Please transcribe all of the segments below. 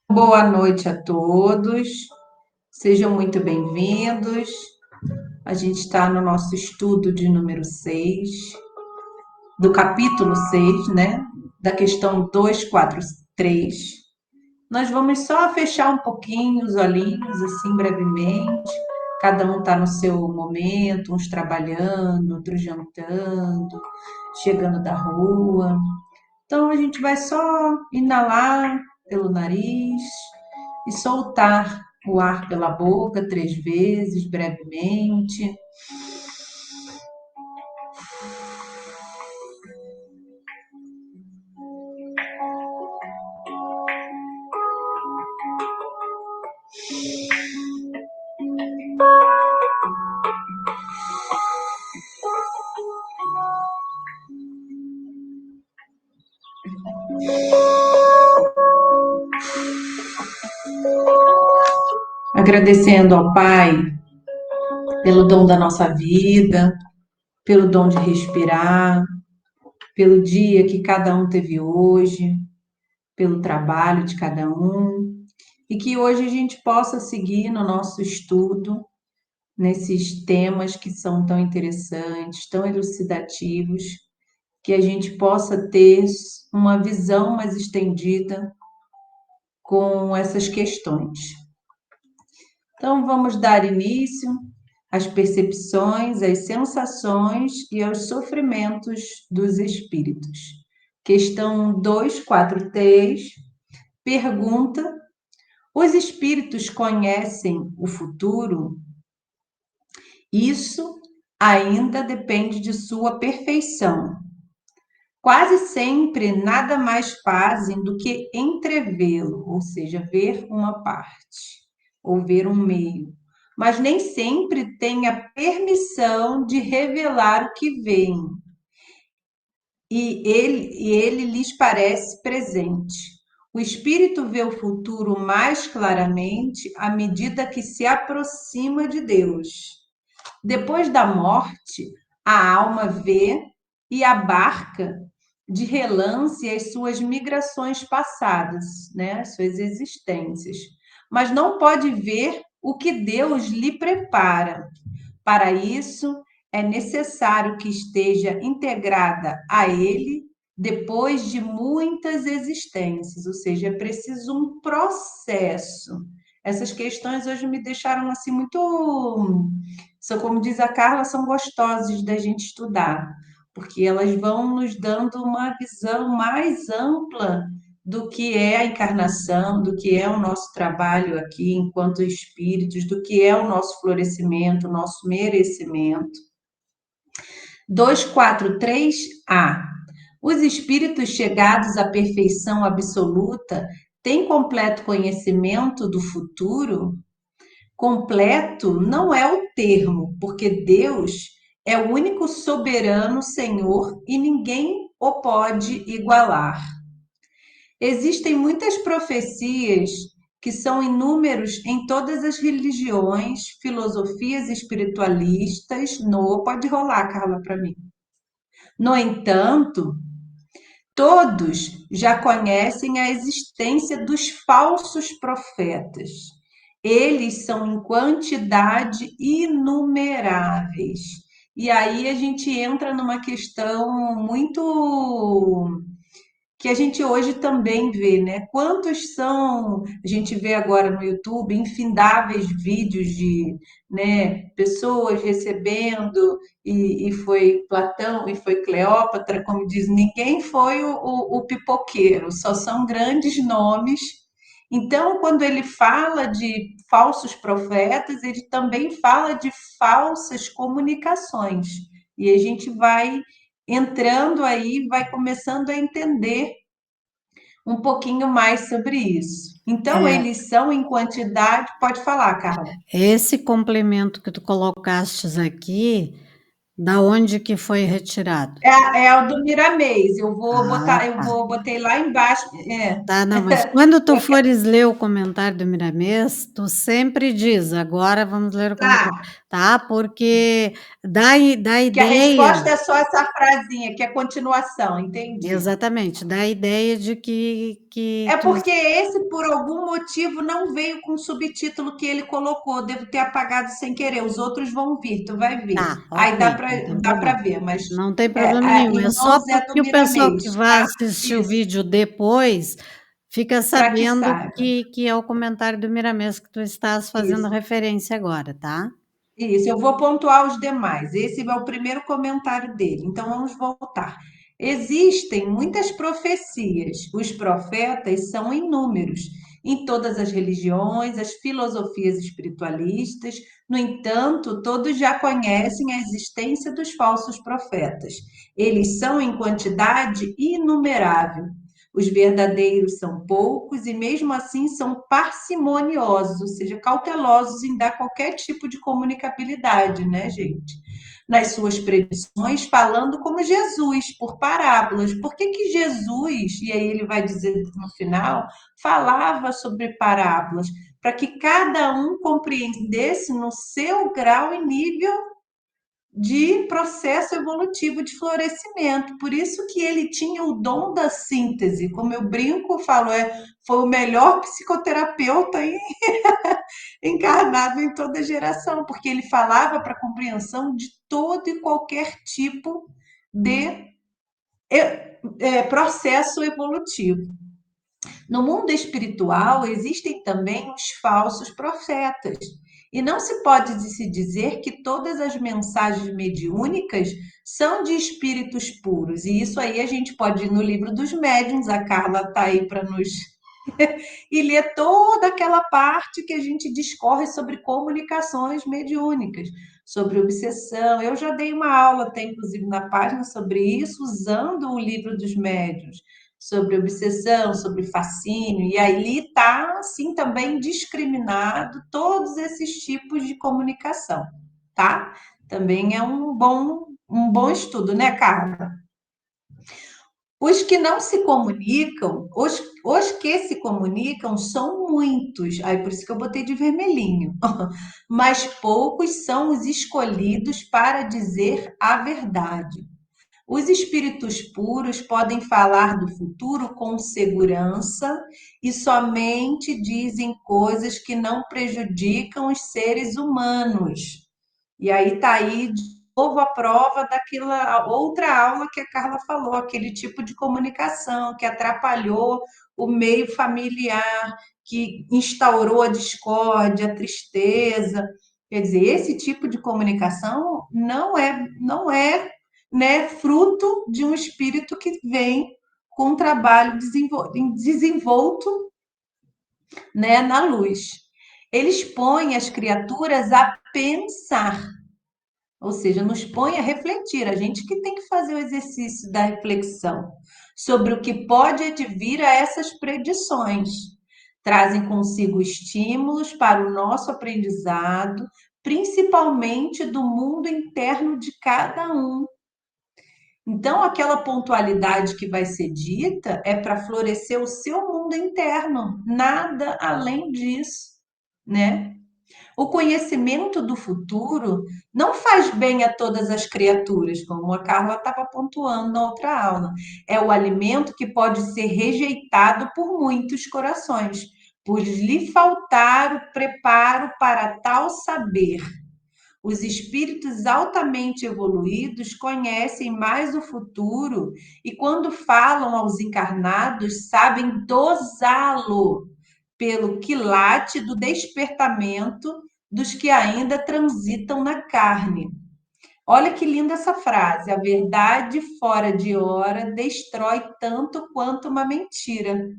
Boa noite a todos, sejam muito bem-vindos. A gente está no nosso estudo de número 6, do capítulo 6, né? Da questão 243. Nós vamos só fechar um pouquinho os olhinhos, assim, brevemente. Cada um está no seu momento, uns trabalhando, outros jantando, chegando da rua. Então, a gente vai só inalar pelo nariz e soltar o ar pela boca 3 vezes, brevemente. Agradecendo ao Pai pelo dom da nossa vida, pelo dom de respirar, pelo dia que cada um teve hoje, pelo trabalho de cada um, e que hoje a gente possa seguir no nosso estudo nesses temas que são tão interessantes, tão elucidativos, que a gente possa ter uma visão mais estendida com essas questões. Então, vamos dar início às percepções, às sensações e aos sofrimentos dos espíritos. Questão 243 pergunta: os espíritos conhecem o futuro? Isso ainda depende de sua perfeição. Quase sempre nada mais fazem do que entrevê-lo, ou seja, ver uma parte, ou ver um meio. Mas nem sempre têm a permissão de revelar o que veem. E ele lhes parece presente. O espírito vê o futuro mais claramente à medida que se aproxima de Deus. Depois da morte, a alma vê e abarca de relance as suas migrações passadas, né? As suas existências, mas não pode ver o que Deus lhe prepara. Para isso, é necessário que esteja integrada a Ele depois de muitas existências, ou seja, é preciso um processo. Essas questões hoje me deixaram assim muito, como diz a Carla, são gostosas da gente estudar, porque elas vão nos dando uma visão mais ampla do que é a encarnação, do que é o nosso trabalho aqui enquanto espíritos, do que é o nosso florescimento, o nosso merecimento. 243A. Os espíritos chegados à perfeição absoluta têm completo conhecimento do futuro? Completo não é o termo, porque Deus é o único soberano Senhor e ninguém o pode igualar. Existem muitas profecias que são inúmeros em todas as religiões, filosofias espiritualistas. Pode rolar, Carla, para mim. No entanto, todos já conhecem a existência dos falsos profetas. Eles são em quantidade inumeráveis. E aí a gente entra numa questão muito que a gente hoje também vê, né? Quantos são, a gente vê agora no YouTube, infindáveis vídeos de, né, pessoas recebendo, e foi Platão, e foi Cleópatra, como diz, ninguém foi o pipoqueiro, só são grandes nomes. Então, quando ele fala de falsos profetas, ele também fala de falsas comunicações. E a gente vai entrando aí, vai começando a entender um pouquinho mais sobre isso. Então, eles são em quantidade. Pode falar, Carla. Esse complemento que tu colocastes aqui Da onde que foi retirado? É o do Miramês. Ah, tá. Botei lá embaixo. Tá, não, mas quando tu fores ler o comentário do Miramês, tu sempre diz: "Agora vamos ler o Tá, comentário", tá? Porque dá que a ideia. resposta é só essa frasinha, que é continuação, entendi. Exatamente, dá a ideia de É que porque esse, por algum motivo, não veio com o subtítulo que ele colocou. Devo ter apagado sem querer. Os outros vão vir, tu vai ver. tá, Aí ok, não tem dá para problema. ver, mas Não tem problema nenhum, é só Irmãos é do porque o pessoal que Miramês, vai tá? assistir o Isso, vídeo depois fica para que sabendo saiba. que é o comentário do Miramês que tu estás fazendo Isso. referência agora, tá? Isso, eu vou pontuar os demais. Esse é o primeiro comentário dele. Então vamos voltar. Existem muitas profecias. Os profetas são inúmeros em todas as religiões, as filosofias espiritualistas. No entanto, todos já conhecem a existência dos falsos profetas. Eles são em quantidade inumerável. Os verdadeiros são poucos e, mesmo assim, são parcimoniosos, ou seja, cautelosos em dar qualquer tipo de comunicabilidade, né, gente? Nas suas predições, falando como Jesus, por parábolas. Por que que Jesus, e aí ele vai dizer no final, falava sobre parábolas? Para que cada um compreendesse no seu grau e nível de processo evolutivo de florescimento. Por isso que ele tinha o dom da síntese, como eu brinco, falo, foi o melhor psicoterapeuta encarnado em toda geração, porque ele falava para a compreensão de todo e qualquer tipo de processo evolutivo. No mundo espiritual, existem também os falsos profetas. E não se pode se dizer que todas as mensagens mediúnicas são de espíritos puros. E isso aí a gente pode ir no livro dos médiuns, a Carla está aí para nos. E ler toda aquela parte que a gente discorre sobre comunicações mediúnicas, sobre obsessão. Eu já dei uma aula, tem inclusive na página, sobre isso, usando o livro dos médiuns, sobre obsessão, sobre fascínio, e ali está, assim, também discriminado todos esses tipos de comunicação, tá? Também é um bom estudo, né, Carla? Os que não se comunicam, os que se comunicam são muitos, aí por isso que eu botei de vermelhinho, mas poucos são os escolhidos para dizer a verdade. Os espíritos puros podem falar do futuro com segurança e somente dizem coisas que não prejudicam os seres humanos. E aí está aí de novo a prova daquela outra aula que a Carla falou, aquele tipo de comunicação que atrapalhou o meio familiar, que instaurou a discórdia, a tristeza. Quer dizer, esse tipo de comunicação não é, né, fruto de um espírito que vem com um trabalho desenvolto, né, na luz. Eles põem as criaturas a pensar, ou seja, nos põe a refletir. A gente que tem que fazer o exercício da reflexão sobre o que pode advir a essas predições. Trazem consigo estímulos para o nosso aprendizado, principalmente do mundo interno de cada um. Então, aquela pontualidade que vai ser dita é para florescer o seu mundo interno, nada além disso, né? O conhecimento do futuro não faz bem a todas as criaturas, como a Carla estava pontuando na outra aula. É o alimento que pode ser rejeitado por muitos corações, por lhe faltar o preparo para tal saber. Os espíritos altamente evoluídos conhecem mais o futuro e, quando falam aos encarnados, sabem dosá-lo pelo quilate do despertamento dos que ainda transitam na carne. Olha que linda essa frase. A verdade fora de hora destrói tanto quanto uma mentira.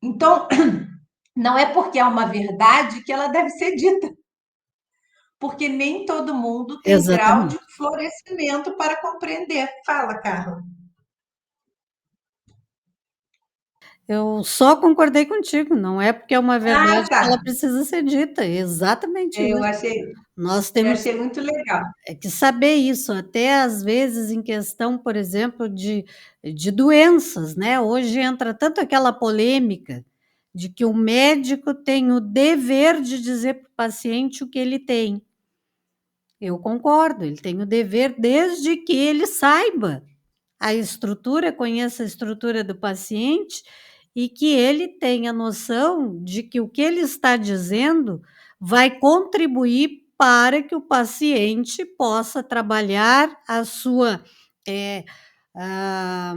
Então, não é porque é uma verdade que ela deve ser dita, porque nem todo mundo tem grau de Exatamente. florescimento para compreender. Fala, Carla. Eu só concordei contigo, não é porque é uma Ah, verdade tá. que ela precisa ser dita, é exatamente Eu isso. achei, Nós eu temos achei muito legal. que saber isso, até às vezes em questão, por exemplo, de doenças, né? Hoje entra tanto aquela polêmica de que o médico tem o dever de dizer para o paciente o que ele tem. Eu concordo, ele tem o dever desde que ele saiba a estrutura, conheça a estrutura do paciente e que ele tenha noção de que o que ele está dizendo vai contribuir para que o paciente possa trabalhar a sua ah,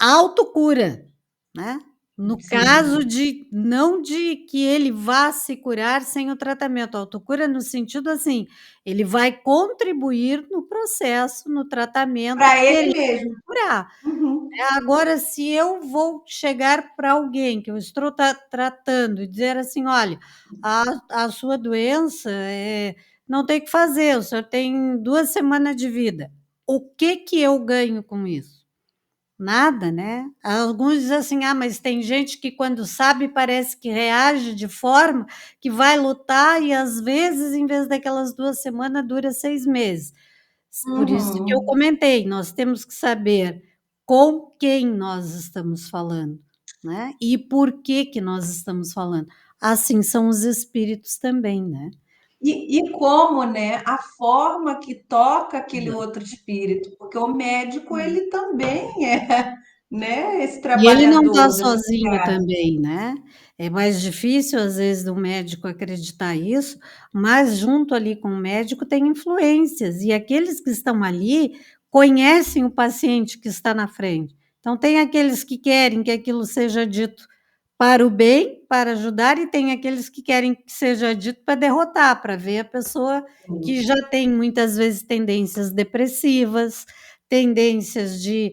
autocura, né? No Sim. caso de não de que ele vá se curar sem o tratamento, autocura no sentido assim, ele vai contribuir no processo, no tratamento, Para ele querendo mesmo. curar. Uhum. Agora, se eu vou chegar para alguém que eu estou tratando e dizer assim: olha, a sua doença não tem o que fazer, o senhor tem 2 semanas de vida. O que que eu ganho com isso? Nada, né? Alguns dizem assim: ah, mas tem gente que quando sabe parece que reage de forma que vai lutar e às vezes, em vez daquelas 2 semanas, dura 6 meses. Por isso que eu Uhum. comentei, nós temos que saber com quem nós estamos falando, né? E por que que nós estamos falando. Assim são os espíritos também, né? E como, né, a forma que toca aquele outro espírito, porque o médico ele também é, né, esse E ele não está trabalhador dessa sozinho casa. também, né. É mais difícil, às vezes, do médico acreditar isso, mas junto ali com o médico tem influências, e aqueles que estão ali conhecem o paciente que está na frente. Então tem aqueles que querem que aquilo seja dito para o bem, para ajudar, e tem aqueles que querem que seja dito para derrotar, para ver a pessoa que já tem muitas vezes tendências depressivas, tendências de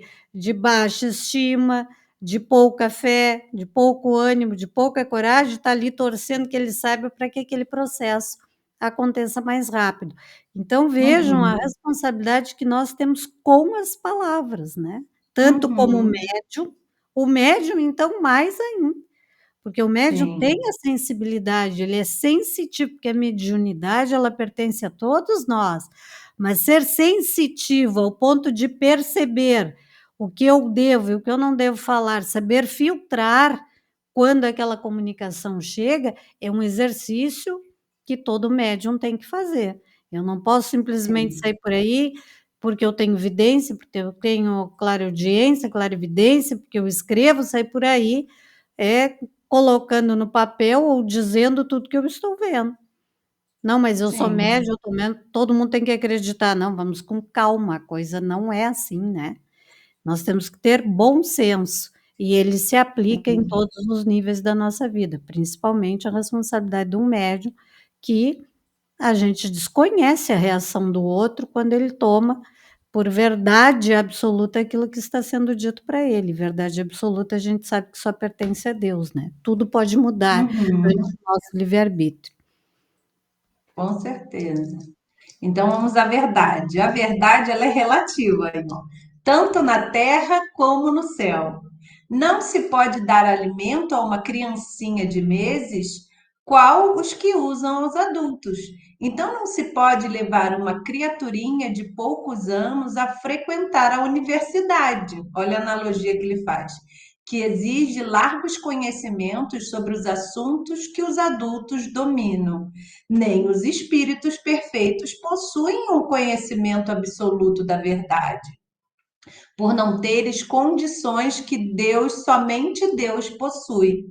baixa estima, de pouca fé, de pouco ânimo, de pouca coragem, está ali torcendo que ele saiba para que aquele processo aconteça mais rápido. Então vejam a Uhum, responsabilidade que nós temos com as palavras, né, tanto como uhum, o médium então mais ainda, porque o médium tem sim, a sensibilidade, ele é sensitivo, porque a mediunidade ela pertence a todos nós, mas ser sensitivo ao ponto de perceber o que eu devo e o que eu não devo falar, saber filtrar quando aquela comunicação chega, é um exercício que todo médium tem que fazer. Eu não posso simplesmente sim, sair por aí porque eu tenho vidência, porque eu tenho clareaudiência, clarividência, porque eu escrevo, sair por aí colocando no papel ou dizendo tudo que eu estou vendo. Não, mas eu sou sim, médium, eu tô vendo, todo mundo tem que acreditar. Não, vamos com calma, a coisa não é assim, né. Nós temos que ter bom senso, e ele se aplica em sim, todos os níveis da nossa vida, principalmente a responsabilidade de um médium, que a gente desconhece a reação do outro quando ele toma por verdade absoluta aquilo que está sendo dito para ele. Verdade absoluta a gente sabe que só pertence a Deus, né. Tudo pode mudar uhum, ante o nosso livre-arbítrio. com certeza. Então vamos à verdade. A verdade ela é relativa, irmão, tanto na terra como no céu. Não se pode dar alimento a uma criancinha de meses, qual os que usam aos adultos. Então não se pode levar uma criaturinha de poucos anos a frequentar a universidade. Olha a analogia que ele faz, que exige largos conhecimentos sobre os assuntos que os adultos dominam. Nem os espíritos perfeitos possuem o conhecimento absoluto da verdade, por não teres condições que Deus, somente Deus possui.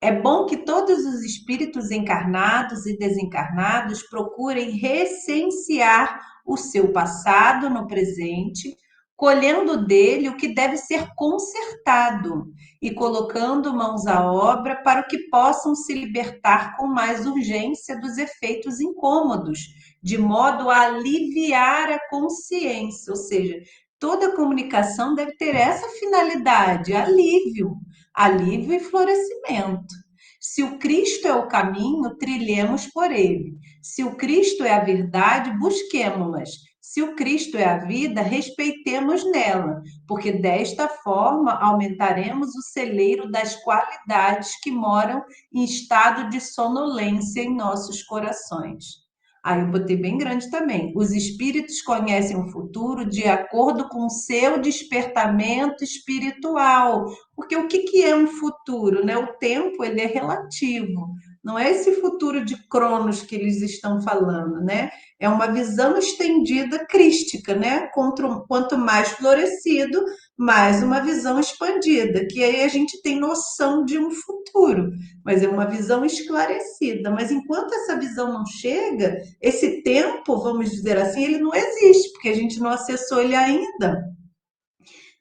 É bom que todos os espíritos encarnados e desencarnados procurem recensear o seu passado no presente, colhendo dele o que deve ser consertado e colocando mãos à obra para que possam se libertar com mais urgência dos efeitos incômodos, de modo a aliviar a consciência, ou seja, toda comunicação deve ter essa finalidade, alívio, alívio e florescimento. Se o Cristo é o caminho, trilhemos por ele. Se o Cristo é a verdade, busquemo-las. Se o Cristo é a vida, respeitemos nela, porque desta forma aumentaremos o celeiro das qualidades que moram em estado de sonolência em nossos corações. Aí eu botei bem grande também. Os espíritos conhecem o futuro de acordo com o seu despertamento espiritual. Porque o que que é um futuro, né? O tempo, ele é relativo. Não é esse futuro de Cronos que eles estão falando, né? É uma visão estendida crística, né? Quanto mais florescido, mais uma visão expandida, que aí a gente tem noção de um futuro, mas é uma visão esclarecida. Mas enquanto essa visão não chega, esse tempo, vamos dizer assim, ele não existe, porque a gente não acessou ele ainda.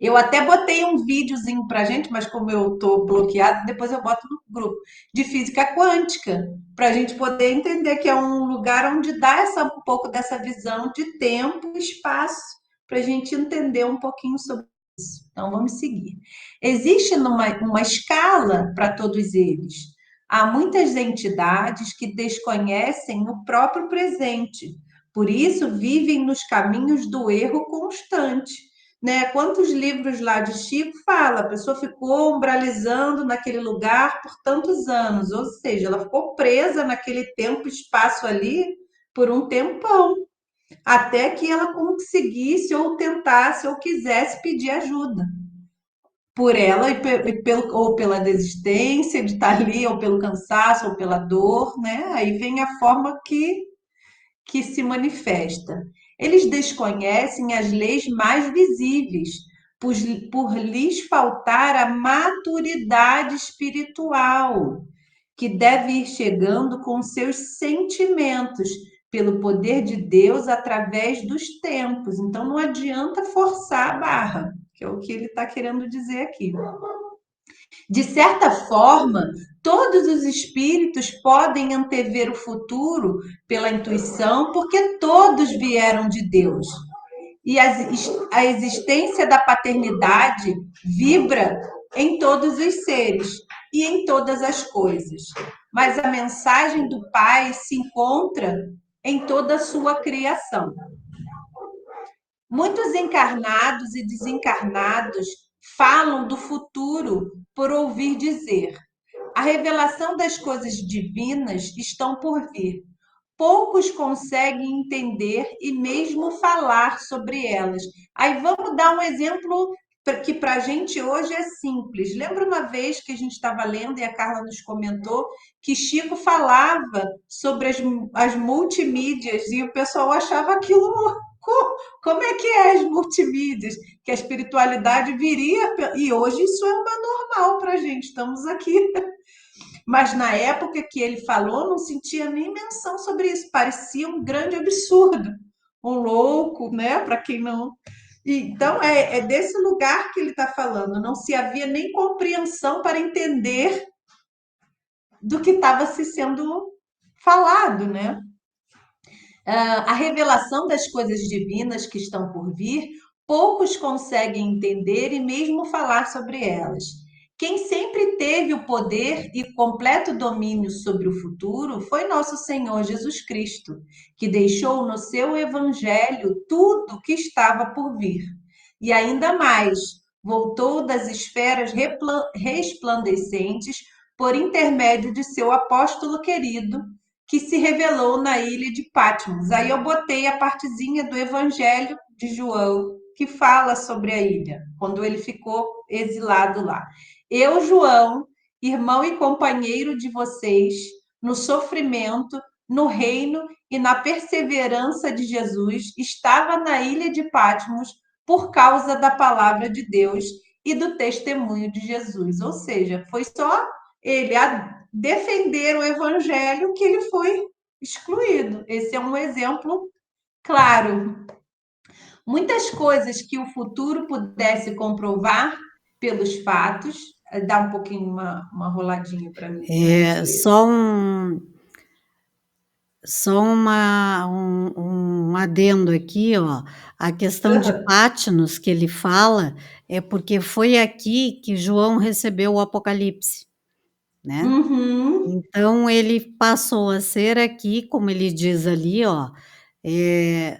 Eu até botei um videozinho para gente, mas como eu estou bloqueado, depois eu boto no grupo de física quântica, para a gente poder entender que é um lugar onde dá um pouco dessa visão de tempo e espaço, para a gente entender um pouquinho sobre isso. Então vamos seguir. Existe uma escala para todos eles. Há muitas entidades que desconhecem o próprio presente, por isso vivem nos caminhos do erro constante, né? Quantos livros lá de Chico fala, a pessoa ficou umbralizando naquele lugar por tantos anos, ou seja, ela ficou presa naquele tempo e espaço ali por um tempão, até que ela conseguisse ou tentasse ou quisesse pedir ajuda por ela ou pela desistência de estar ali, ou pelo cansaço, ou pela dor, né? Aí vem a forma que se manifesta. Eles desconhecem as leis mais visíveis, por, por lhes faltar a maturidade espiritual, que deve ir chegando com seus sentimentos, pelo poder de Deus através dos tempos. Então não adianta forçar a barra, que é o que ele está querendo dizer aqui. De certa forma, todos os espíritos podem antever o futuro pela intuição, porque todos vieram de Deus. E a existência da paternidade vibra em todos os seres e em todas as coisas. Mas a mensagem do Pai se encontra em toda a sua criação. Muitos encarnados e desencarnados falam do futuro por ouvir dizer. A revelação das coisas divinas estão por vir. Poucos conseguem entender e mesmo falar sobre elas. Aí vamos dar um exemplo que para a gente hoje é simples. Lembra uma vez que a gente estava lendo e a Carla nos comentou que Chico falava sobre as multimídias e o pessoal achava aquilo. Como é que é as multimídias? Que a espiritualidade viria, e hoje isso é uma normal para a gente, estamos aqui. Mas na época que ele falou, não sentia nem menção sobre isso, parecia um grande absurdo, um louco, né? Para quem não. Então, é desse lugar que ele está falando, não se havia nem compreensão para entender do que estava se sendo falado, né? A revelação das coisas divinas que estão por vir, poucos conseguem entender e mesmo falar sobre elas. Quem sempre teve o poder e completo domínio sobre o futuro foi nosso Senhor Jesus Cristo, que deixou no seu Evangelho tudo que estava por vir. E ainda mais, voltou das esferas resplandecentes por intermédio de seu apóstolo querido, que se revelou na ilha de Patmos. Aí eu botei a partezinha do Evangelho de João, que fala sobre a ilha, quando ele ficou exilado lá. Eu, João, irmão e companheiro de vocês, no sofrimento, no reino e na perseverança de Jesus, estava na ilha de Patmos por causa da palavra de Deus e do testemunho de Jesus. Ou seja, foi só ele defender o evangelho que ele foi excluído. Esse é um exemplo claro. Muitas coisas que o futuro pudesse comprovar pelos fatos, dá um pouquinho uma roladinha para mim. Só um adendo aqui, ó. A questão de Patmos que ele fala é porque foi aqui que João recebeu o Apocalipse, né? Uhum. Então ele passou a ser aqui, como ele diz ali, ó,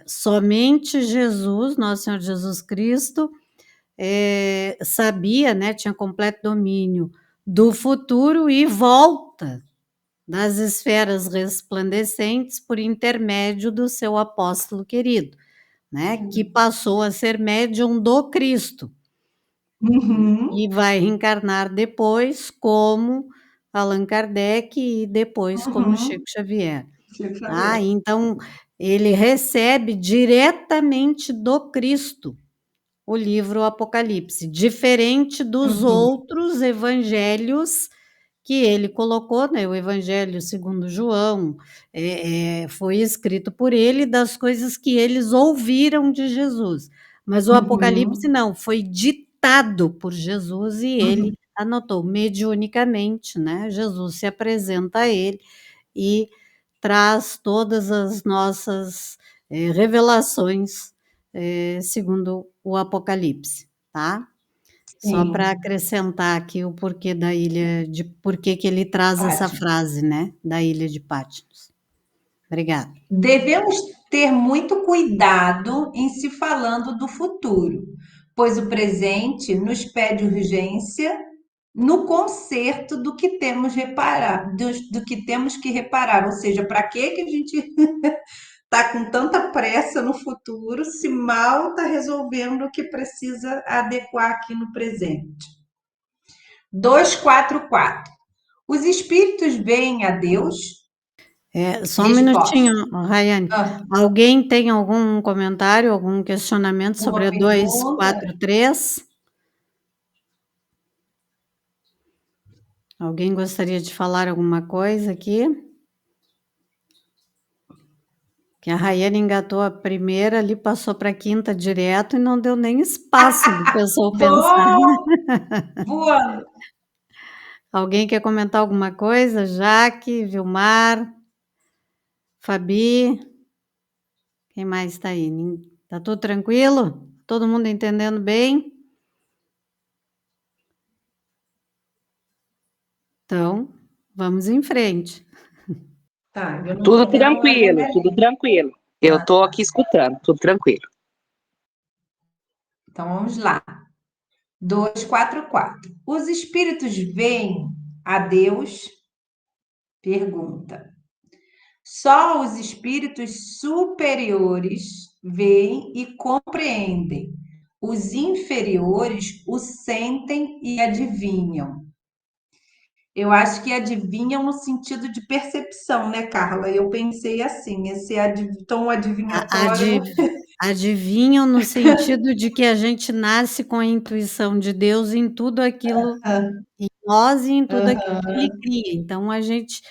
Somente Jesus, nosso Senhor Jesus Cristo, sabia, né, tinha completo domínio do futuro e volta das esferas resplandecentes por intermédio do seu apóstolo querido, né, que passou a ser médium do Cristo. E vai reencarnar depois como Allan Kardec e depois como Chico Xavier. Então, ele recebe diretamente do Cristo o livro Apocalipse, diferente dos outros evangelhos que ele colocou, né? O Evangelho segundo João foi escrito por ele das coisas que eles ouviram de Jesus, mas o Apocalipse não, foi ditado por Jesus e ele anotou mediunicamente, né? Jesus se apresenta a ele e traz todas as nossas revelações segundo o Apocalipse, tá? Só para acrescentar aqui o porquê da ilha de por que ele traz essa frase, né, da ilha de Patmos. Obrigada. Devemos ter muito cuidado em se falando do futuro, pois o presente nos pede urgência no conserto do que temos do que temos que reparar, ou seja, para que a gente está com tanta pressa no futuro se mal está resolvendo o que precisa adequar aqui no presente. 244. Os espíritos veem a Deus? Só um minutinho, Rayane. Alguém tem algum comentário, algum questionamento sobre a 243? Alguém gostaria de falar alguma coisa aqui? Que a Rayane engatou a primeira ali, passou para a quinta direto e não deu nem espaço do pessoal pensar. Voando. Alguém quer comentar alguma coisa? Jaque, Vilmar, Fabi, quem mais está aí? Está tudo tranquilo? Todo mundo entendendo bem? Então, vamos em frente. Tá, Tudo tranquilo, tudo tranquilo. Eu estou aqui escutando, tudo tranquilo. Então, vamos lá. 244. Os espíritos veem a Deus? Pergunta. Só os espíritos superiores veem e compreendem. Os inferiores o sentem e adivinham. Eu acho que adivinham no sentido de percepção, né, Carla? Eu pensei assim, esse tom adivinhatório. Adivinham no sentido de que a gente nasce com a intuição de Deus em tudo aquilo, em nós e em tudo aquilo que Ele cria. Então, a gente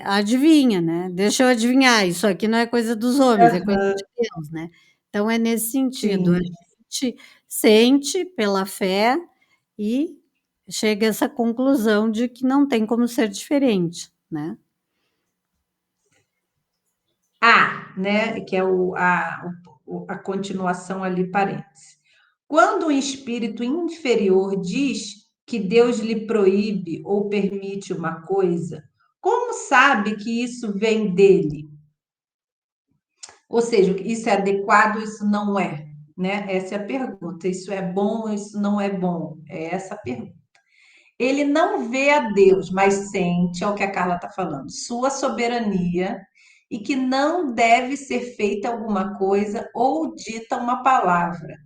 adivinha, né? Deixa eu adivinhar, isso aqui não é coisa dos homens, é coisa de Deus, né? Então, é nesse sentido. A gente sente pela fé e chega a essa conclusão de que não tem como ser diferente, né? Né? Que é a continuação ali, parênteses. Quando um espírito inferior diz que Deus lhe proíbe ou permite uma coisa, como sabe que isso vem dele? Ou seja, isso é adequado, isso não é, né? Essa é a pergunta. Isso é bom, isso não é bom? É essa a pergunta. Ele não vê a Deus, mas sente, é o que a Carla está falando, sua soberania e que não deve ser feita alguma coisa ou dita uma palavra.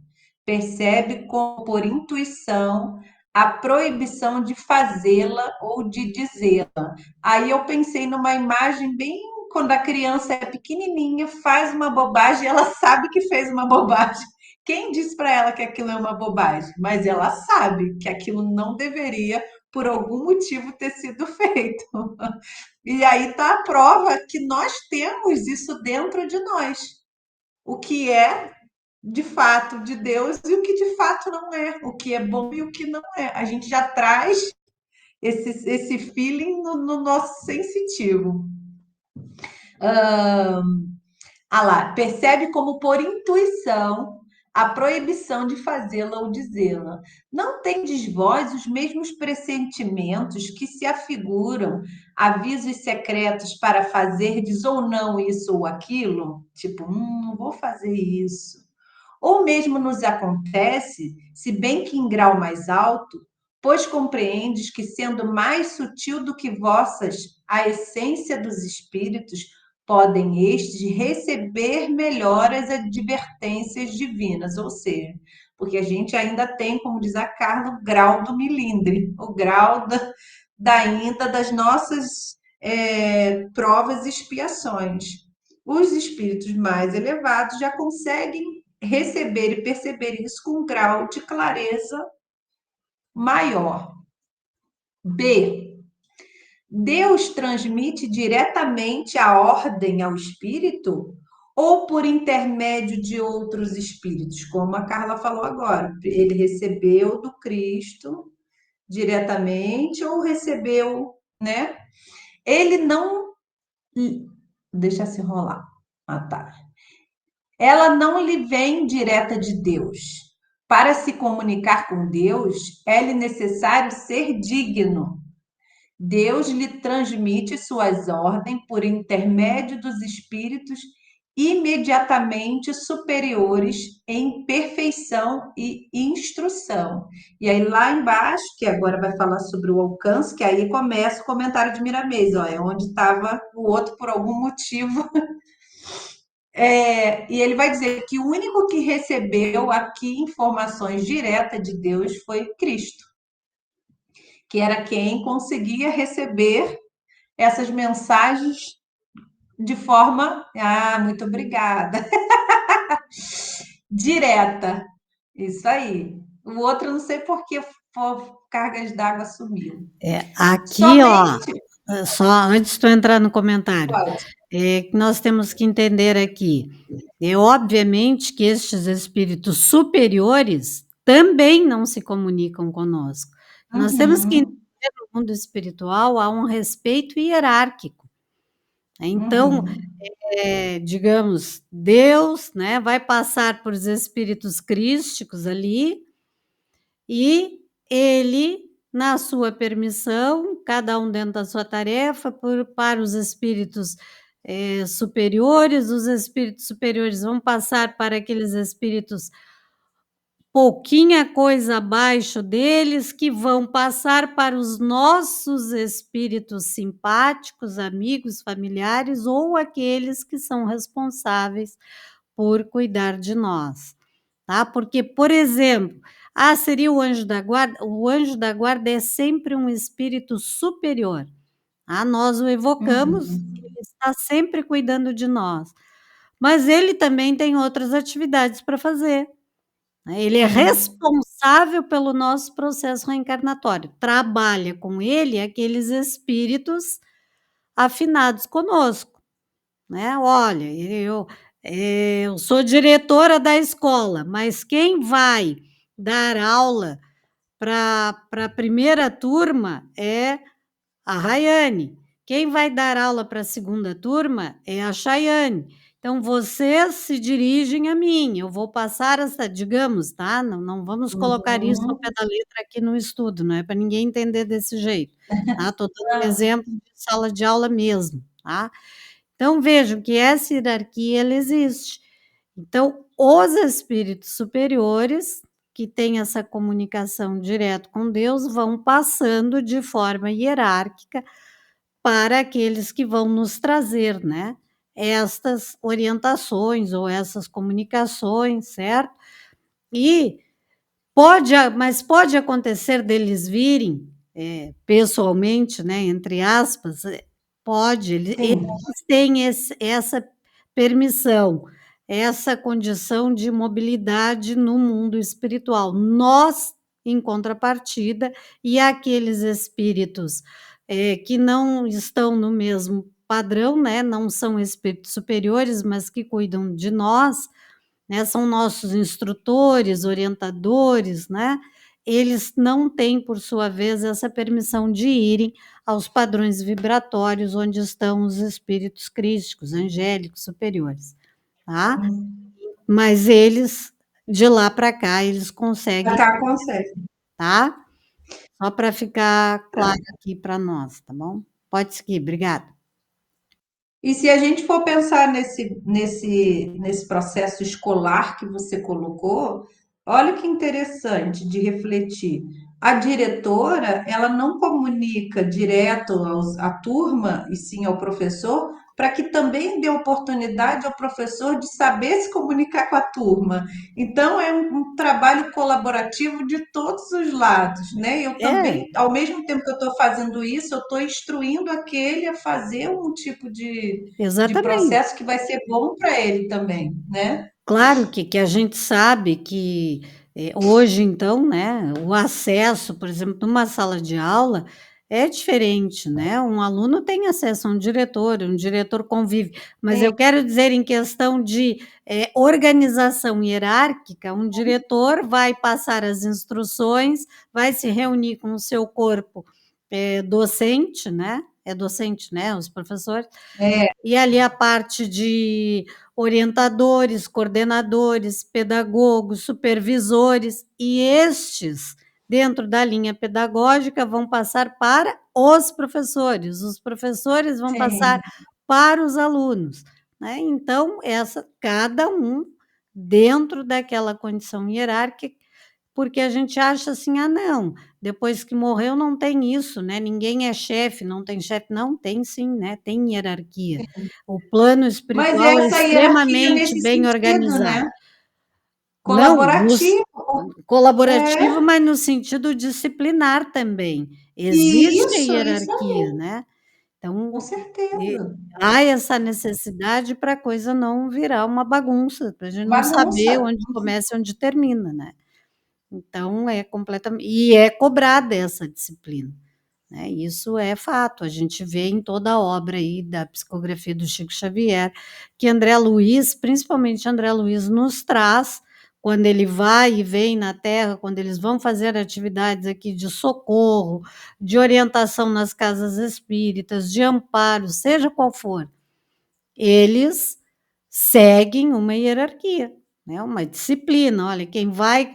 Percebe como por intuição a proibição de fazê-la ou de dizê-la. Aí eu pensei numa imagem bem quando a criança é pequenininha, faz uma bobagem, ela sabe que fez uma bobagem. Quem diz para ela que aquilo é uma bobagem? Mas ela sabe que aquilo não deveria, por algum motivo, ter sido feito. E aí está a prova que nós temos isso dentro de nós. O que é de fato de Deus e o que de fato não é. O que é bom e o que não é. A gente já traz esse feeling no nosso sensitivo. Lá, percebe como por intuição a proibição de fazê-la ou dizê-la. Não tendes vós os mesmos pressentimentos que se afiguram, avisos secretos para fazerdes ou não isso ou aquilo? Tipo, não vou fazer isso. Ou mesmo nos acontece, se bem que em grau mais alto, pois compreendes que, sendo mais sutil do que vossas a essência dos espíritos, podem estes receber melhor as advertências divinas, ou seja, porque a gente ainda tem, como diz a Carla, o grau do milindre, o grau ainda das nossas provas e expiações. Os espíritos mais elevados já conseguem receber e perceber isso com um grau de clareza maior. B. Deus transmite diretamente a ordem ao espírito ou por intermédio de outros espíritos, como a Carla falou agora. Ele recebeu do Cristo diretamente ou recebeu, né? Ele não... Deixa se rolar. Ah, tá. Ela não lhe vem direta de Deus. Para se comunicar com Deus, é-lhe necessário ser digno. Deus lhe transmite suas ordens por intermédio dos espíritos imediatamente superiores em perfeição e instrução. E aí lá embaixo, que agora vai falar sobre o alcance, que aí começa o comentário de Miramês, ó, é onde estava o outro por algum motivo. E ele vai dizer que o único que recebeu aqui informações diretas de Deus foi Cristo, que era quem conseguia receber essas mensagens de forma, muito obrigada, direta. Isso aí. O outro, eu não sei por que cargas d'água sumiu. Aqui, ó, só antes de tu entrar no comentário, que nós temos que entender aqui. Obviamente que estes espíritos superiores também não se comunicam conosco. Nós temos que entender que no mundo espiritual há um respeito hierárquico. Então, digamos, Deus, né, vai passar por os espíritos crísticos ali e ele, na sua permissão, cada um dentro da sua tarefa, para os espíritos superiores, os espíritos superiores vão passar para aqueles espíritos pouquinha coisa abaixo deles, que vão passar para os nossos espíritos simpáticos, amigos, familiares, ou aqueles que são responsáveis por cuidar de nós, tá? Porque, por exemplo, seria o anjo da guarda. O anjo da guarda é sempre um espírito superior. Nós o evocamos, ele está sempre cuidando de nós. Mas ele também tem outras atividades para fazer. Ele é responsável pelo nosso processo reencarnatório. Trabalha com ele aqueles espíritos afinados conosco, né? Olha, eu sou diretora da escola, mas quem vai dar aula para a primeira turma é a Rayane. Quem vai dar aula para a segunda turma é a Chayane. Então, vocês se dirigem a mim, eu vou passar essa, digamos, tá? Não vamos colocar isso ao pé da letra aqui no estudo, não é para ninguém entender desse jeito, tá? Estou dando um exemplo de sala de aula mesmo, tá? Então, vejam que essa hierarquia, ela existe. Então, os espíritos superiores, que têm essa comunicação direta com Deus, vão passando de forma hierárquica para aqueles que vão nos trazer, né, estas orientações ou essas comunicações, certo? Mas pode acontecer deles virem pessoalmente, né, entre aspas, pode, eles têm essa permissão, essa condição de mobilidade no mundo espiritual. Nós, em contrapartida, e aqueles espíritos que não estão no mesmo padrão, né, não são espíritos superiores, mas que cuidam de nós, né, são nossos instrutores, orientadores, né, eles não têm, por sua vez, essa permissão de irem aos padrões vibratórios onde estão os espíritos crísticos, angélicos, superiores, tá? Mas eles de lá para cá eles conseguem, Cá consegue. tá? Só para ficar claro aqui para nós, tá bom? Pode seguir, obrigada. E se a gente for pensar nesse processo escolar que você colocou, olha que interessante de refletir. A diretora, ela não comunica direto à turma, e sim ao professor, para que também dê oportunidade ao professor de saber se comunicar com a turma. Então, é um trabalho colaborativo de todos os lados, né? Eu também, ao mesmo tempo que eu estou fazendo isso, eu estou instruindo aquele a fazer um tipo de Exatamente. processo que vai ser bom para ele também, né? Claro que a gente sabe que, hoje então, né, o acesso, por exemplo, numa sala de aula é diferente, né, um aluno tem acesso a um diretor convive, mas Sim, eu quero dizer em questão de, organização hierárquica, um diretor vai passar as instruções, vai se reunir com o seu corpo, docente, né, é docente, né, os professores, é, e ali a parte de orientadores, coordenadores, pedagogos, supervisores, e estes, dentro da linha pedagógica, vão passar para os professores vão passar sim. para os alunos, né? Então, cada um dentro daquela condição hierárquica, porque a gente acha assim: "Ah, não, depois que morreu não tem isso, né, ninguém é chefe, não tem chefe". Não, tem sim, né, tem hierarquia. O plano Mas espiritual é essa hierarquia extremamente nesse bem sentido, organizado. né? Não, Colaborativo. colaborativo, É, mas no sentido disciplinar também. Existe a isso hierarquia, aí, né. com Então, e certeza. há essa necessidade para a coisa não virar uma bagunça, para a gente não saber Bagunça. onde começa e onde termina, né. Então é completamente e é cobrada essa disciplina, né, isso é fato, a gente vê em toda a obra aí da psicografia do Chico Xavier, que André Luiz, principalmente André Luiz, nos traz, quando ele vai e vem na Terra, quando eles vão fazer atividades aqui de socorro, de orientação nas casas espíritas, de amparo, seja qual for, eles seguem uma hierarquia, né, uma disciplina. Olha, quem vai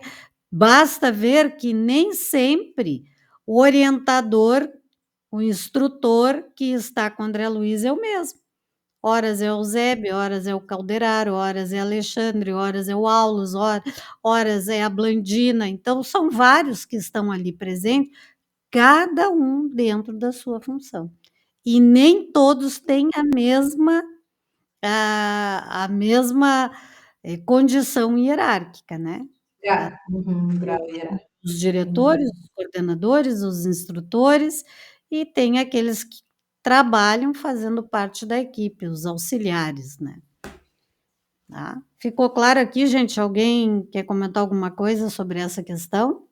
basta ver que nem sempre o orientador, o instrutor que está com André Luiz é o mesmo. Horas é o Eusébio, horas é o Calderaro, horas é Alexandre, horas é o Aulus, horas é a Blandina. Então, são vários que estão ali presentes, cada um dentro da sua função. E nem todos têm a mesma condição hierárquica, né? Grau hierárquico. Os diretores, os coordenadores, os instrutores, e tem aqueles que trabalham fazendo parte da equipe, os auxiliares, né? Tá? Ficou claro aqui, gente? Alguém quer comentar alguma coisa sobre essa questão?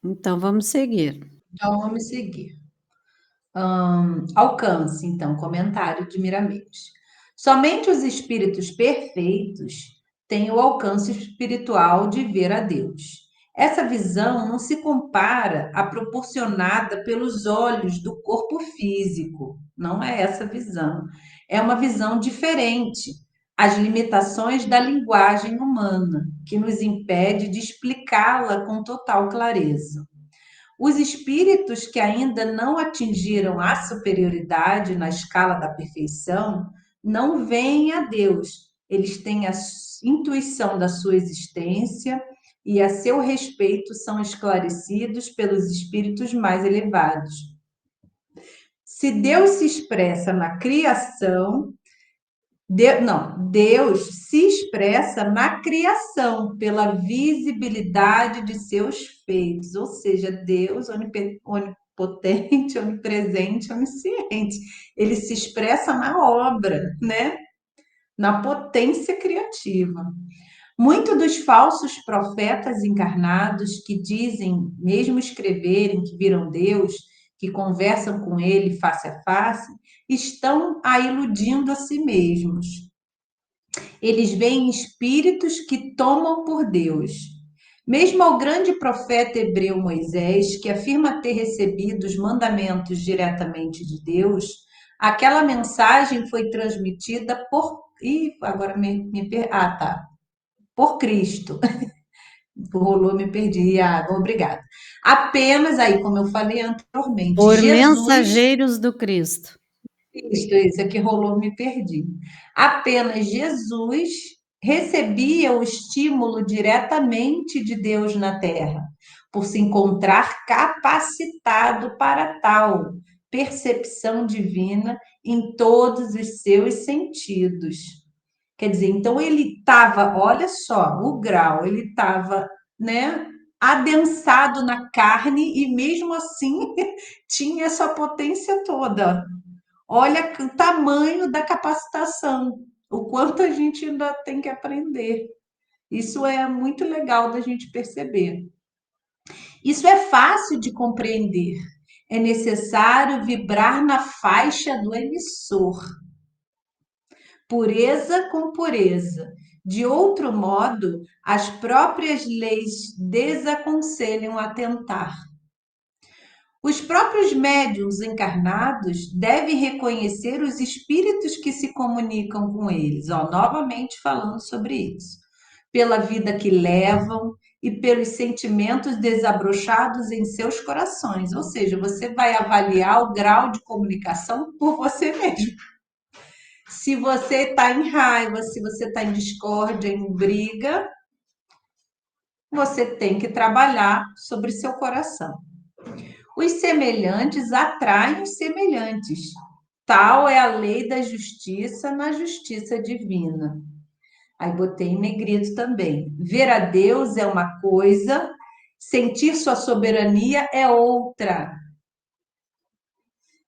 Então vamos seguir. Então, vamos seguir. Alcance, então, comentário de Miramês. Somente os espíritos perfeitos têm o alcance espiritual de ver a Deus. Essa visão não se compara à proporcionada pelos olhos do corpo físico. Não é essa visão. É uma visão diferente. As limitações da linguagem humana, que nos impede de explicá-la com total clareza. Os espíritos que ainda não atingiram a superioridade na escala da perfeição não veem a Deus. Eles têm a intuição da sua existência e a seu respeito são esclarecidos pelos espíritos mais elevados. Se Deus se expressa na criação, Deus se expressa na criação pela visibilidade de seus feitos, ou seja, Deus onipotente, onipresente, onisciente. Ele se expressa na obra, né? Na potência criativa. Muitos dos falsos profetas encarnados que dizem, mesmo escreverem que viram Deus, que conversam com ele face a face, estão a iludindo a si mesmos. Eles veem espíritos que tomam por Deus. Mesmo ao grande profeta hebreu Moisés, que afirma ter recebido os mandamentos diretamente de Deus, Aquela mensagem foi transmitida por. Ih, agora Ah, tá. Por Cristo. Rolou, me perdi. Ah, obrigada. Apenas aí, como eu falei anteriormente, Por Jesus. mensageiros do Cristo. Isso aqui rolou, me perdi. Apenas Jesus recebia o estímulo diretamente de Deus na terra, por se encontrar capacitado para tal percepção divina em todos os seus sentidos. Quer dizer, então ele estava, olha só, o grau, ele estava, né, adensado na carne e mesmo assim tinha essa potência toda. Olha o tamanho da capacitação, o quanto a gente ainda tem que aprender. Isso é muito legal da gente perceber. Isso é fácil de compreender. É necessário vibrar na faixa do emissor, pureza com pureza. De outro modo, as próprias leis desaconselham a tentar. Os próprios médiuns encarnados devem reconhecer os espíritos que se comunicam com eles, ó, novamente falando sobre isso, pela vida que levam e pelos sentimentos desabrochados em seus corações. Ou seja, você vai avaliar o grau de comunicação por você mesmo. Se você está em raiva, se você está em discórdia, em briga, você tem que trabalhar sobre seu coração. Os semelhantes atraem os semelhantes. Tal é a lei da justiça na justiça divina. Aí botei em negrito também. Ver a Deus é uma coisa, sentir sua soberania é outra.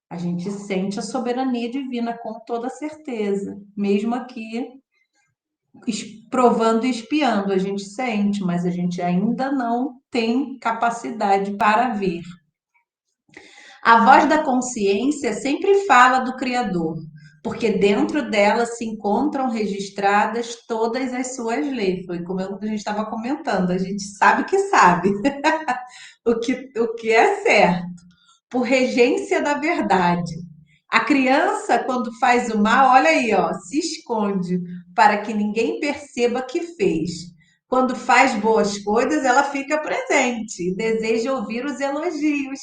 A gente sente a soberania divina com toda certeza, mesmo aqui provando e espiando, a gente sente, mas a gente ainda não tem capacidade para ver. A voz da consciência sempre fala do Criador, porque dentro dela se encontram registradas todas as suas leis. Foi como a gente estava comentando, a gente sabe o que é certo, por regência da verdade. A criança, quando faz o mal, olha aí, ó, se esconde para que ninguém perceba que fez. Quando faz boas coisas, ela fica presente e deseja ouvir os elogios,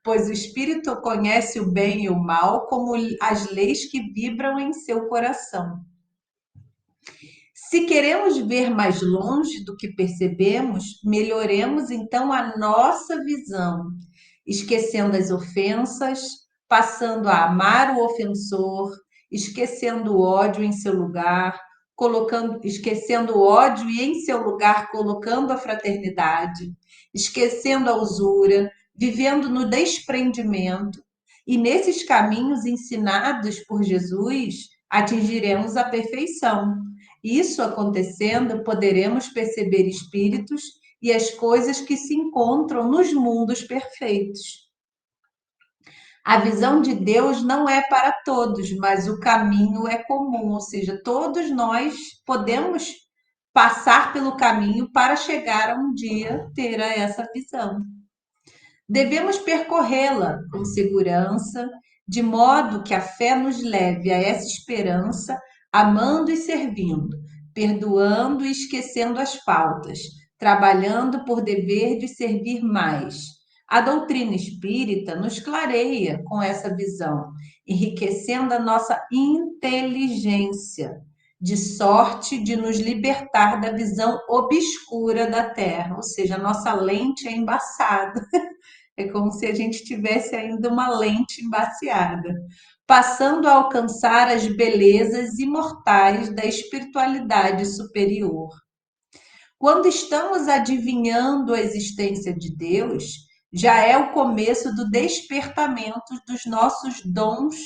pois o espírito conhece o bem e o mal como as leis que vibram em seu coração. Se queremos ver mais longe do que percebemos, melhoremos então a nossa visão, esquecendo as ofensas, passando a amar o ofensor, esquecendo o ódio em seu lugar, esquecendo o ódio e em seu lugar colocando a fraternidade, esquecendo a usura, vivendo no desprendimento. E nesses caminhos ensinados por Jesus, atingiremos a perfeição. Isso acontecendo, poderemos perceber espíritos e as coisas que se encontram nos mundos perfeitos. A visão de Deus não é para todos, mas o caminho é comum, ou seja, todos nós podemos passar pelo caminho para chegar a um dia ter essa visão. Devemos percorrê-la com segurança, de modo que a fé nos leve a essa esperança, amando e servindo, perdoando e esquecendo as faltas, trabalhando por dever de servir mais. A doutrina espírita nos clareia com essa visão, enriquecendo a nossa inteligência, de sorte de nos libertar da visão obscura da Terra, ou seja, a nossa lente é embaçada. É como se a gente tivesse ainda uma lente embaciada, passando a alcançar as belezas imortais da espiritualidade superior. Quando estamos adivinhando a existência de Deus, já é o começo do despertamento dos nossos dons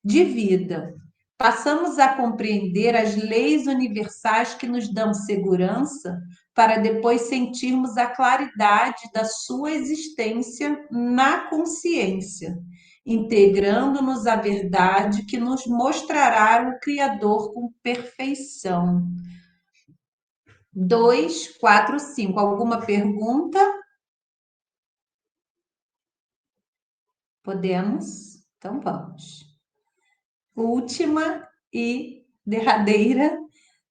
de vida. Passamos a compreender as leis universais que nos dão segurança para depois sentirmos a claridade da sua existência na consciência, integrando-nos à verdade que nos mostrará o Criador com perfeição. 2, 4, 5. Alguma pergunta? Podemos? Então vamos. última e derradeira,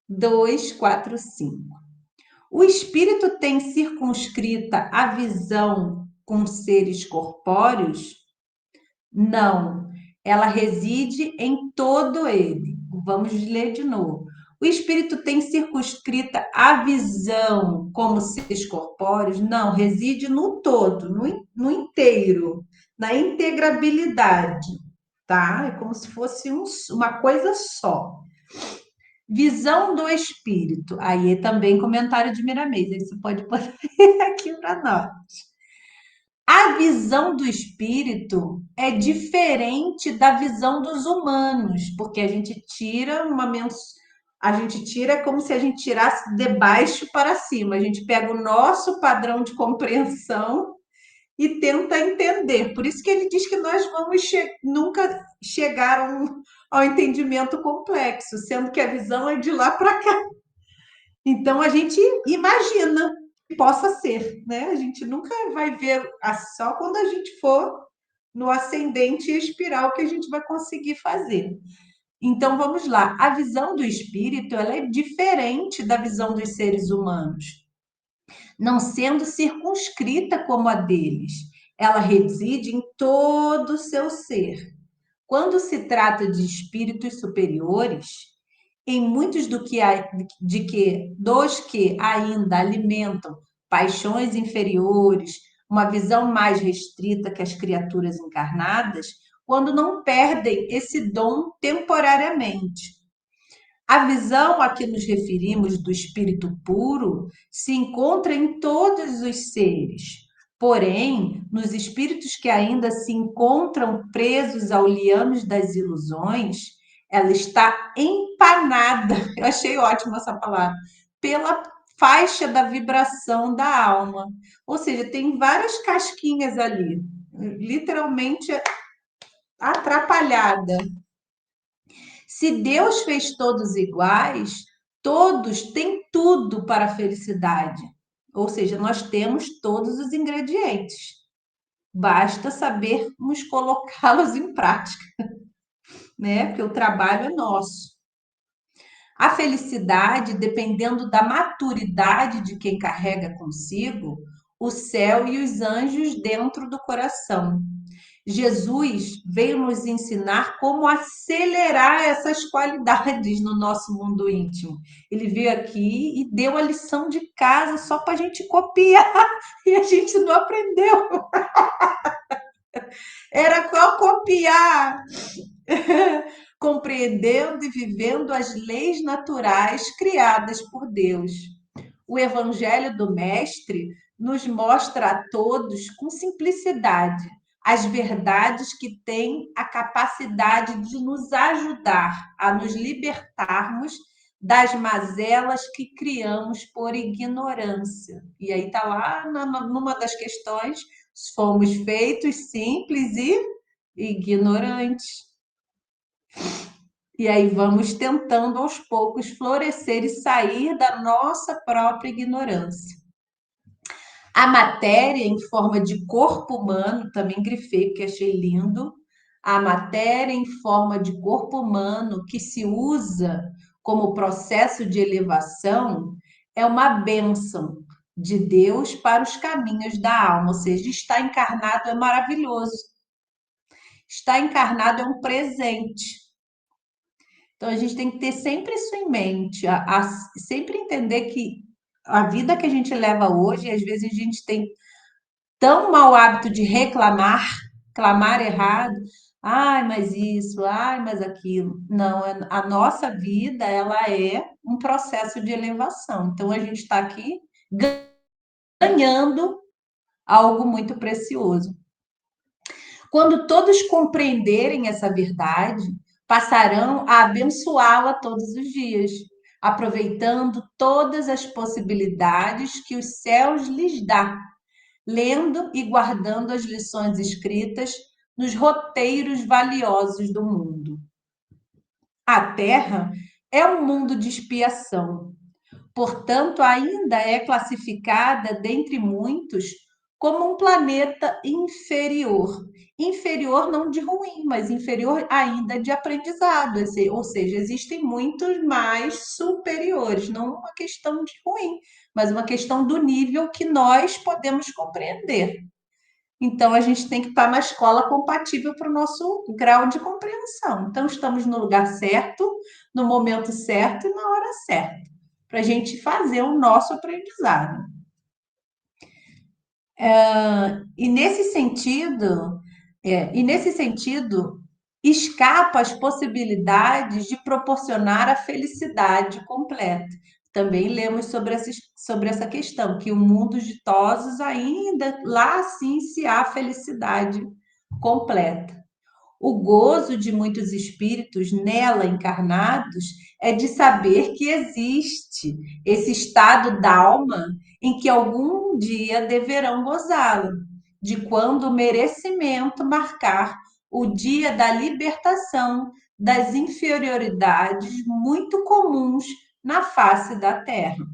2, 4, 5. O espírito tem circunscrita a visão com seres corpóreos? Não, ela reside em todo ele. Vamos ler de novo. O espírito tem circunscrita a visão como seres corpóreos? Não, reside no todo, no inteiro, na integrabilidade, tá? É como se fosse uma coisa só. Visão do espírito. Aí é também comentário de Miramês, aí você pode pôr aqui para nós. A visão do espírito é diferente da visão dos humanos, porque a gente tira a gente tira como se a gente tirasse de baixo para cima. A gente pega o nosso padrão de compreensão e tenta entender. Por isso que ele diz que nós vamos nunca chegar ao entendimento complexo, sendo que a visão é de lá para cá. Então a gente imagina que possa ser, né? A gente nunca vai ver só quando a gente for no ascendente e espiral que a gente vai conseguir fazer. Então vamos lá, a visão do espírito ela é diferente da visão dos seres humanos, não sendo circunscrita como a deles. Ela reside em todo o seu ser. Quando se trata de espíritos superiores, em muitos dos que ainda alimentam paixões inferiores, uma visão mais restrita que as criaturas encarnadas, quando não perdem esse dom temporariamente. A visão a que nos referimos do espírito puro se encontra em todos os seres. Porém, nos espíritos que ainda se encontram presos ao liames das ilusões, ela está empanada, eu achei ótima essa palavra, pela faixa da vibração da alma. Ou seja, tem várias casquinhas ali, literalmente atrapalhada. Se Deus fez todos iguais, todos têm tudo para a felicidade. Ou seja, nós temos todos os ingredientes. Basta sabermos colocá-los em prática, né? Porque o trabalho é nosso. A felicidade, dependendo da maturidade de quem carrega consigo o céu e os anjos dentro do coração. Jesus veio nos ensinar como acelerar essas qualidades no nosso mundo íntimo. Ele veio aqui e deu a lição de casa só para a gente copiar e a gente não aprendeu. Era só copiar, compreendendo e vivendo as leis naturais criadas por Deus. O Evangelho do Mestre nos mostra a todos com simplicidade as verdades que têm a capacidade de nos ajudar a nos libertarmos das mazelas que criamos por ignorância. E aí está lá numa das questões, fomos feitos simples e ignorantes. E aí vamos tentando aos poucos florescer e sair da nossa própria ignorância. A matéria em forma de corpo humano, também grifei porque achei lindo. A matéria em forma de corpo humano que se usa como processo de elevação é uma bênção de Deus para os caminhos da alma, ou seja, estar encarnado é maravilhoso. Estar encarnado é um presente. Então, a gente tem que ter sempre isso em mente, sempre entender que a vida que a gente leva hoje, às vezes a gente tem tão mau hábito de reclamar, clamar errado, ai, mas isso, ai, mas aquilo. Não, a nossa vida, ela é um processo de elevação. Então, a gente está aqui ganhando algo muito precioso. Quando todos compreenderem essa verdade, passarão a abençoá-la todos os dias, aproveitando todas as possibilidades que os céus lhes dá, lendo e guardando as lições escritas nos roteiros valiosos do mundo. A Terra é um mundo de expiação, portanto, ainda é classificada dentre muitos como um planeta inferior. Inferior não de ruim, mas inferior ainda de aprendizado. Ou seja, existem muitos mais superiores, não uma questão de ruim, mas uma questão do nível que nós podemos compreender. Então, a gente tem que estar na escola compatível para o nosso grau de compreensão. Então, estamos no lugar certo, no momento certo e na hora certa, para a gente fazer o nosso aprendizado. E nesse sentido, escapa as possibilidades de proporcionar a felicidade completa. Também lemos sobre essa questão, que o mundo ditosos ainda, lá sim se há felicidade completa. O gozo de muitos espíritos nela encarnados é de saber que existe esse estado d'alma em que algum dia deverão gozá-lo, de quando o merecimento marcar o dia da libertação das inferioridades muito comuns na face da Terra.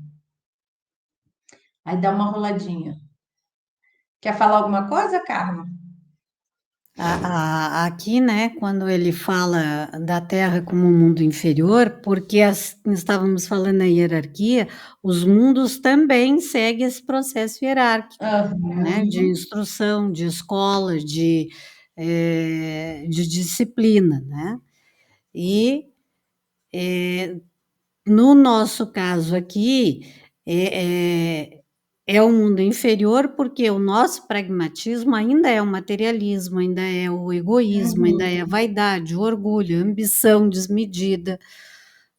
Aí dá uma roladinha. Quer falar alguma coisa, Carla? Aqui, né, quando ele fala da Terra como um mundo inferior, porque estávamos falando na hierarquia, os mundos também seguem esse processo hierárquico, né, de instrução, de escola, de disciplina, né? E no nosso caso aqui, é um mundo inferior porque o nosso pragmatismo ainda é o materialismo, ainda é o egoísmo, ainda é a vaidade, o orgulho, a ambição desmedida,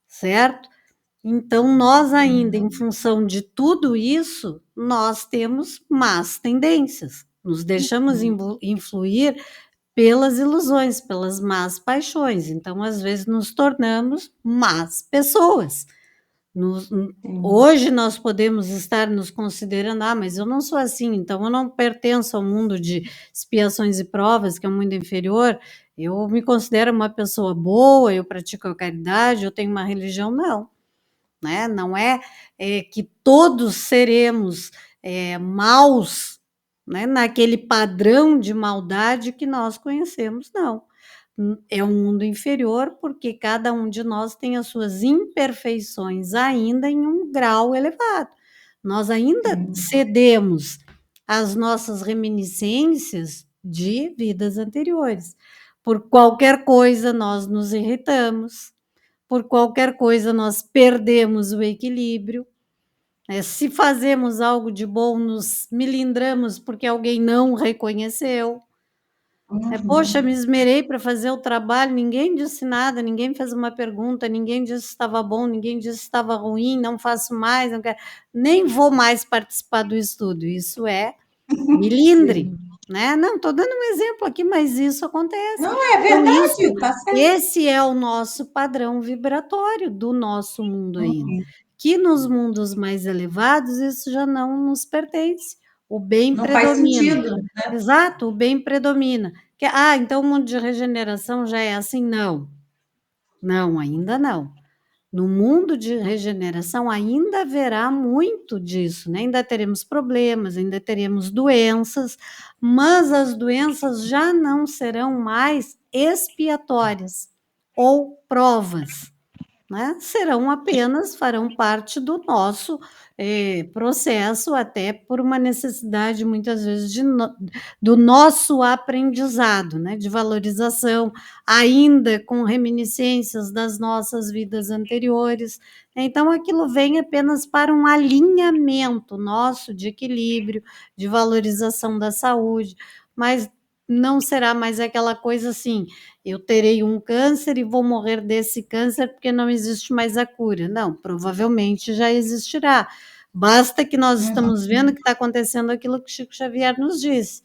certo? Então, nós ainda, em função de tudo isso, nós temos más tendências, nos deixamos influir pelas ilusões, pelas más paixões. Então, às vezes, nos tornamos más pessoas. Hoje nós podemos estar nos considerando, mas eu não sou assim, então eu não pertenço ao mundo de expiações e provas, que é um mundo inferior, eu me considero uma pessoa boa, eu pratico a caridade, eu tenho uma religião, não. Né? Não é que todos seremos maus, né? Naquele padrão de maldade que nós conhecemos, não. É um mundo inferior porque cada um de nós tem as suas imperfeições ainda em um grau elevado. Nós ainda cedemos às nossas reminiscências de vidas anteriores. Por qualquer coisa nós nos irritamos, por qualquer coisa nós perdemos o equilíbrio. Se fazemos algo de bom, nos melindramos porque alguém não reconheceu. Poxa, me esmerei para fazer o trabalho, ninguém disse nada, ninguém fez uma pergunta, ninguém disse se estava bom, ninguém disse se estava ruim, não faço mais, não quero, nem vou mais participar do estudo. Isso é melindre, né? Não, estou dando um exemplo aqui, mas isso acontece. Não, é verdade, isso, tá certo. esse é o nosso padrão vibratório do nosso mundo ainda. Que nos mundos mais elevados isso já não nos pertence. O bem não predomina. Faz sentido, né? Exato, o bem predomina. Então o mundo de regeneração já é assim? Não. Não, ainda não. No mundo de regeneração ainda haverá muito disso, né? Ainda teremos problemas, ainda teremos doenças, mas as doenças já não serão mais expiatórias ou provas, né? Farão parte do nosso processo, até por uma necessidade, muitas vezes, do nosso aprendizado, né? De valorização, ainda com reminiscências das nossas vidas anteriores. Então, aquilo vem apenas para um alinhamento nosso de equilíbrio, de valorização da saúde, mas não será mais aquela coisa assim, eu terei um câncer e vou morrer desse câncer porque não existe mais a cura. Não, provavelmente já existirá. Basta que nós estamos vendo que está acontecendo aquilo que Chico Xavier nos disse.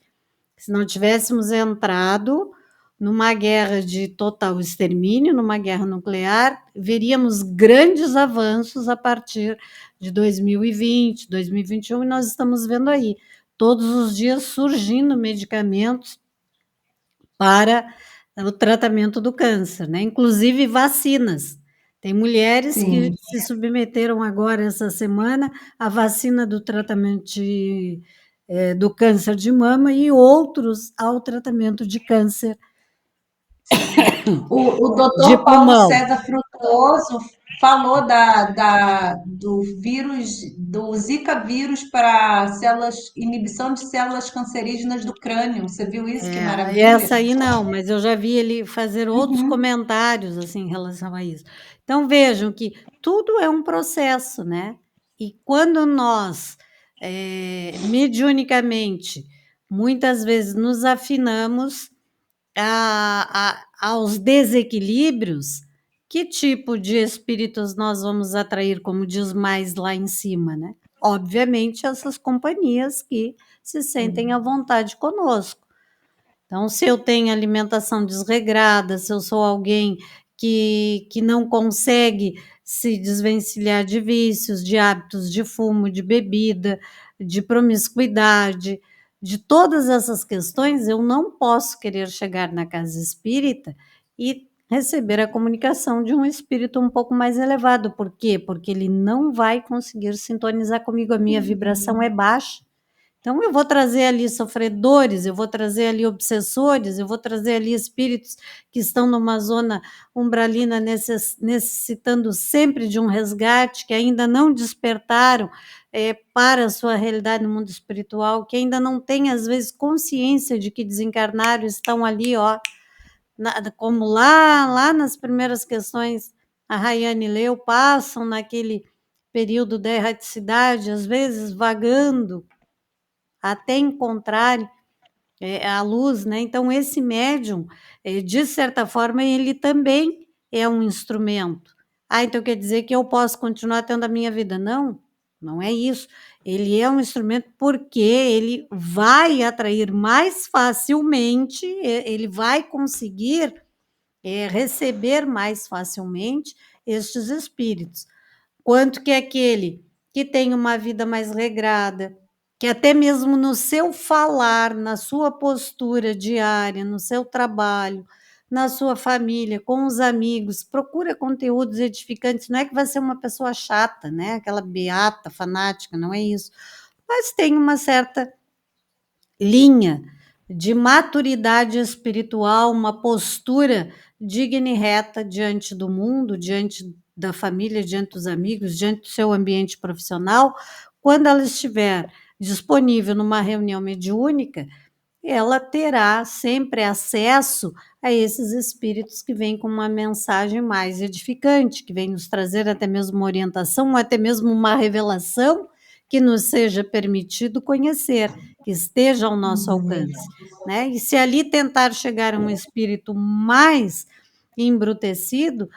Se não tivéssemos entrado numa guerra de total extermínio, numa guerra nuclear, veríamos grandes avanços a partir de 2020, 2021, e nós estamos vendo aí, todos os dias surgindo medicamentos para o tratamento do câncer, né? Inclusive vacinas. Tem mulheres que se submeteram agora, essa semana, à vacina do tratamento de do câncer de mama e outros ao tratamento de câncer O de doutor Paulo pulmão. César Frutuoso falou do vírus, do Zika vírus para inibição de células cancerígenas do crânio. Você viu isso? Que maravilha! Essa aí não, mas eu já vi ele fazer outros comentários assim, em relação a isso. Então, vejam que tudo é um processo, né? E quando nós, mediunicamente, muitas vezes nos afinamos aos desequilíbrios, que tipo de espíritos nós vamos atrair, como diz mais lá em cima, né? Obviamente, essas companhias que se sentem à vontade conosco. Então, se eu tenho alimentação desregrada, se eu sou alguém que não consegue se desvencilhar de vícios, de hábitos de fumo, de bebida, de promiscuidade, de todas essas questões, eu não posso querer chegar na casa espírita e receber a comunicação de um espírito um pouco mais elevado. Por quê? Porque ele não vai conseguir sintonizar comigo, a minha vibração é baixa. Então, eu vou trazer ali sofredores, eu vou trazer ali obsessores, eu vou trazer ali espíritos que estão numa zona umbralina necessitando sempre de um resgate, que ainda não despertaram para a sua realidade no mundo espiritual, que ainda não têm, às vezes, consciência de que desencarnaram, estão ali, ó, como lá nas primeiras questões a Rayane leu, passam naquele período da erraticidade, às vezes vagando, até encontrarem a luz, né? Então, esse médium, de certa forma, ele também é um instrumento. Então quer dizer que eu posso continuar tendo a minha vida? Não, não é isso. Ele é um instrumento porque ele vai atrair mais facilmente, ele vai conseguir receber mais facilmente estes espíritos. Quanto que aquele que tem uma vida mais regrada, que até mesmo no seu falar, na sua postura diária, no seu trabalho, na sua família, com os amigos, procura conteúdos edificantes. Não é que vai ser uma pessoa chata, né? Aquela beata, fanática, não é isso. Mas tem uma certa linha de maturidade espiritual, uma postura digna e reta diante do mundo, diante da família, diante dos amigos, diante do seu ambiente profissional. Quando ela estiver disponível numa reunião mediúnica, ela terá sempre acesso a esses espíritos que vêm com uma mensagem mais edificante, que vem nos trazer até mesmo uma orientação, ou até mesmo uma revelação que nos seja permitido conhecer, que esteja ao nosso alcance, né? E se ali tentar chegar a um espírito mais embrutecido,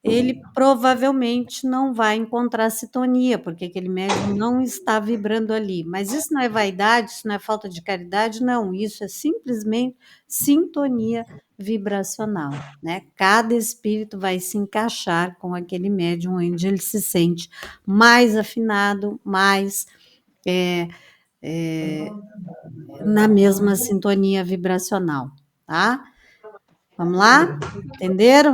ele provavelmente não vai encontrar sintonia, porque aquele médium não está vibrando ali. Mas isso não é vaidade, isso não é falta de caridade, não. Isso é simplesmente sintonia vibracional, né? Cada espírito vai se encaixar com aquele médium onde ele se sente mais afinado, mais na mesma sintonia vibracional, tá? Vamos lá? Entenderam?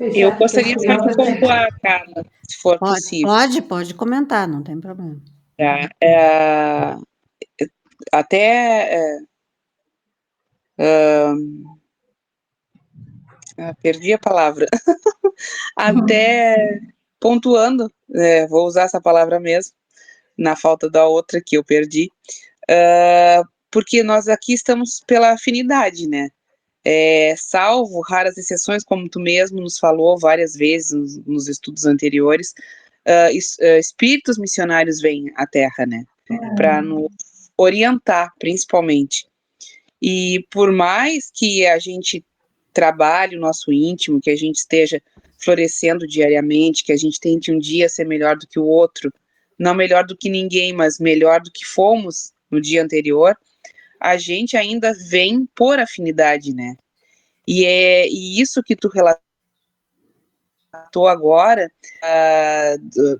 Eu gostaria só de pontuar, Carla, se for possível. Pode comentar, não tem problema. Tá? Até perdi a palavra. Até pontuando, vou usar essa palavra mesmo, na falta da outra que eu perdi, porque nós aqui estamos pela afinidade, né? Salvo raras exceções, como tu mesmo nos falou várias vezes nos estudos anteriores, espíritos missionários vêm à Terra, né? Para nos orientar, principalmente. E por mais que a gente trabalhe o nosso íntimo, que a gente esteja florescendo diariamente, que a gente tente um dia ser melhor do que o outro, não melhor do que ninguém, mas melhor do que fomos no dia anterior, a gente ainda vem por afinidade, né? E isso que tu relatou agora,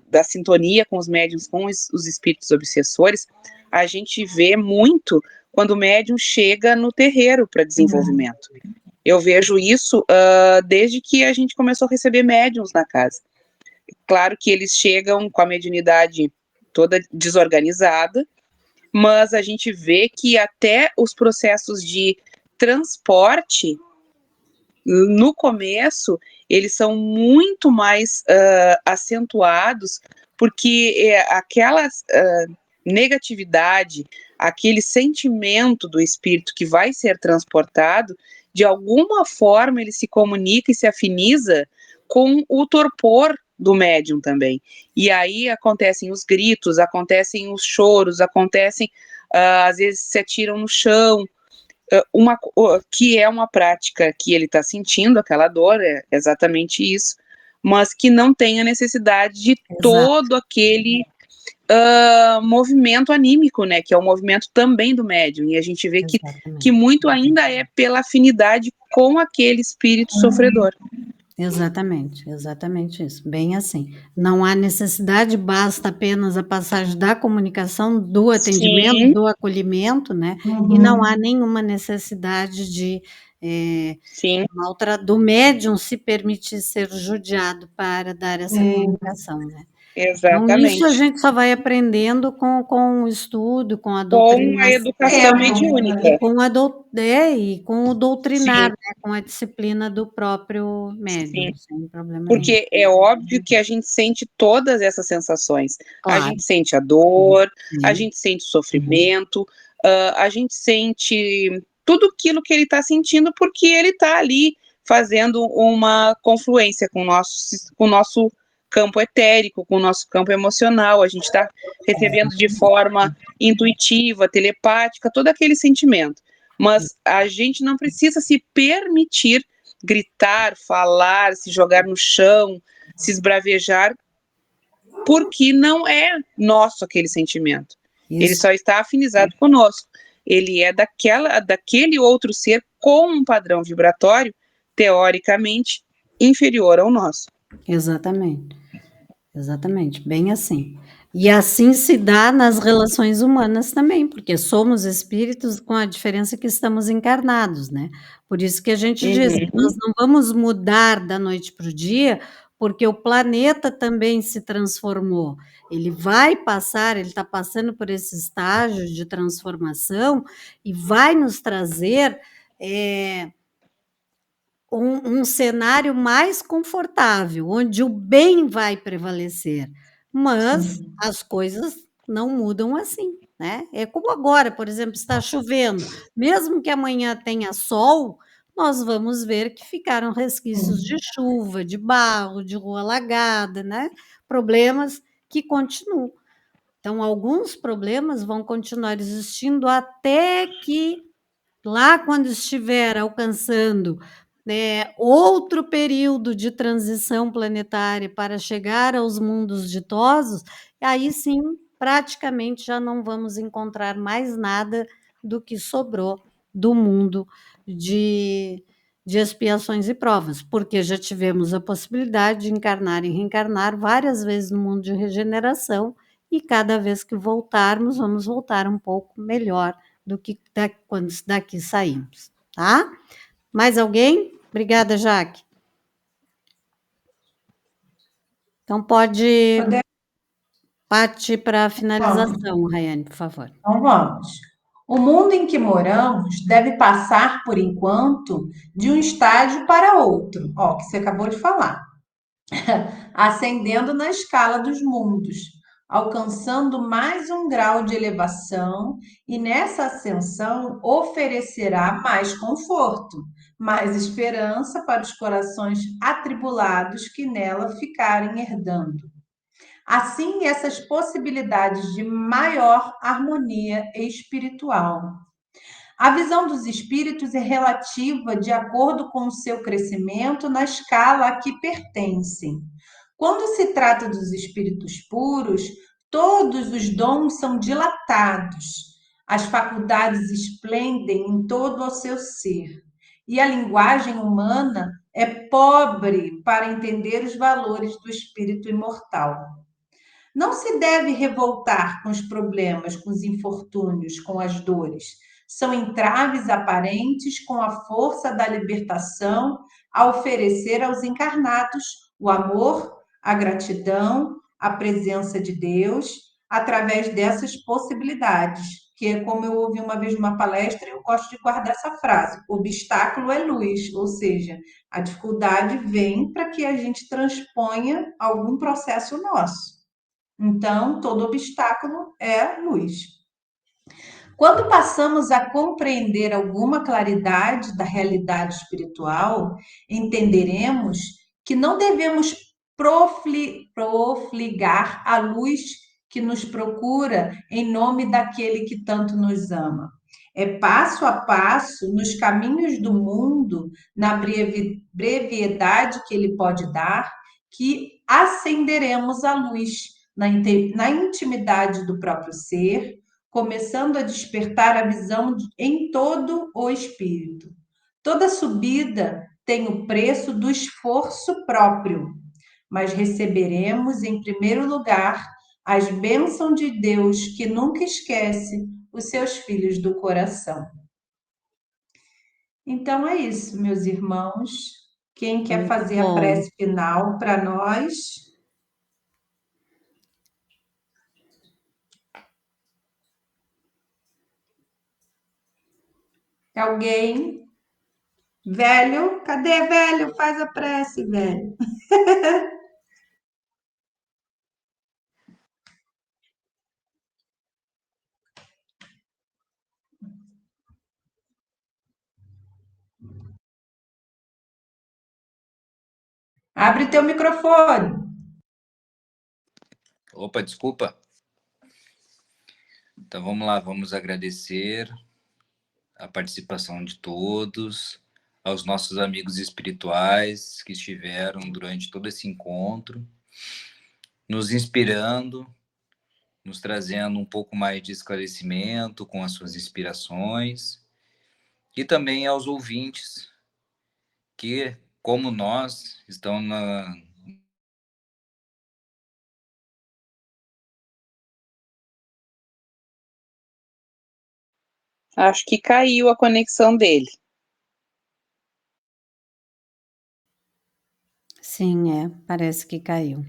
da sintonia com os médiuns, com os espíritos obsessores, a gente vê muito quando o médium chega no terreiro para desenvolvimento. Eu vejo isso desde que a gente começou a receber médiuns na casa. Claro que eles chegam com a mediunidade toda desorganizada, mas a gente vê que até os processos de transporte, no começo, eles são muito mais acentuados, porque aquela negatividade, aquele sentimento do espírito que vai ser transportado, de alguma forma ele se comunica e se afiniza com o torpor do médium também. E aí acontecem os gritos, acontecem os choros, acontecem, às vezes se atiram no chão, que é uma prática que ele está sentindo, aquela dor, é exatamente isso, mas que não tem a necessidade de Exato, todo aquele movimento anímico, né, que é o movimento também do médium, e a gente vê que exatamente. muito ainda é pela afinidade com aquele espírito sofredor. Exatamente, exatamente isso, bem assim. Não há necessidade, basta apenas a passagem da comunicação, do atendimento, Sim, do acolhimento, né, e não há Uhum. nenhuma necessidade de, sim, do médium se permitir ser judiado para dar essa É. comunicação, né. Então isso a exatamente. gente só vai aprendendo com o estudo, com a Com a doutrinação educação Tempo, e mediúnica, com o doutrinar, sim, né, com a disciplina do próprio médium, sim. sem problema nenhum. Porque é óbvio que a gente sente todas essas sensações. A Claro, gente sente a dor, a sim, gente sente o sofrimento, a gente sente tudo aquilo que ele está sentindo, porque ele está ali fazendo uma confluência com o nosso campo etérico, com o nosso campo emocional. A gente está recebendo de forma intuitiva, telepática, todo aquele sentimento. Mas a gente não precisa se permitir gritar, falar, se jogar no chão, se esbravejar, porque não é nosso aquele sentimento. Ele isso, só está afinizado conosco. Ele é daquele outro ser com um padrão vibratório teoricamente inferior ao nosso. exatamente, exatamente, bem assim. E assim se dá nas relações humanas também, porque somos espíritos com a diferença que estamos encarnados, né. Por isso que a gente diz que nós Uhum. não vamos mudar da noite para o dia, porque o planeta também se transformou. Ele vai passar, ele está passando por esse estágio de transformação e vai nos trazer, eh um cenário mais confortável, onde o bem vai prevalecer, mas sim. as coisas não mudam assim, né. É como agora, por exemplo, está chovendo, mesmo que amanhã tenha sol, nós vamos ver que ficaram resquícios de Sim. chuva, de barro, de rua alagada, né, problemas que continuam. Então alguns problemas vão continuar existindo até que lá quando estiver alcançando, né, outro período de transição planetária para chegar aos mundos ditosos, aí sim, praticamente já não vamos encontrar mais nada do que sobrou do mundo de de expiações e provas, porque já tivemos a possibilidade de encarnar e reencarnar várias vezes no mundo de regeneração, e cada vez que voltarmos, vamos voltar um pouco melhor do que quando daqui saímos, tá? Mais alguém? Obrigada, Jaque. Então pode Podemos, partir para a vamos. finalização, Raiane, por favor. Então vamos. O mundo em que moramos deve passar, por enquanto, de um estágio para outro, ó, que você acabou de falar, ascendendo na escala dos mundos, alcançando mais um grau de elevação e nessa ascensão oferecerá mais conforto, mais esperança para os corações atribulados que nela ficarem herdando. Assim, essas possibilidades de maior harmonia espiritual. A visão dos espíritos é relativa de acordo com o seu crescimento na escala a que pertencem. Quando se trata dos espíritos puros, todos os dons são dilatados, as faculdades esplendem em todo o seu ser, e a linguagem humana é pobre para entender os valores do espírito imortal. Não se deve revoltar com os problemas, com os infortúnios, com as dores. São entraves aparentes com a força da libertação a oferecer aos encarnados o amor, a gratidão, a presença de Deus, através dessas possibilidades, que é como eu ouvi uma vez numa palestra, eu gosto de guardar essa frase: obstáculo é luz, ou seja, a dificuldade vem para que a gente transponha algum processo nosso. Então, todo obstáculo é luz. Quando passamos a compreender alguma claridade da realidade espiritual, entenderemos que não devemos profligar a luz que nos procura em nome daquele que tanto nos ama. É passo a passo, nos caminhos do mundo, na brevidade que ele pode dar, que acenderemos a luz na intimidade do próprio ser, começando a despertar a visão em todo o espírito. Toda subida tem o preço do esforço próprio, mas receberemos em primeiro lugar as bênçãos de Deus que nunca esquece os seus filhos do coração. Então é isso, meus irmãos. Quem quer Muito fazer a bom. prece final para nós? Alguém? Velho? Cadê, velho? Faz a prece, velho. Abre teu microfone. Opa, desculpa. Então vamos lá, vamos agradecer a participação de todos, aos nossos amigos espirituais que estiveram durante todo esse encontro, nos inspirando, nos trazendo um pouco mais de esclarecimento com as suas inspirações, e também aos ouvintes que, como nós, estão Acho que caiu a conexão dele. Sim, parece que caiu.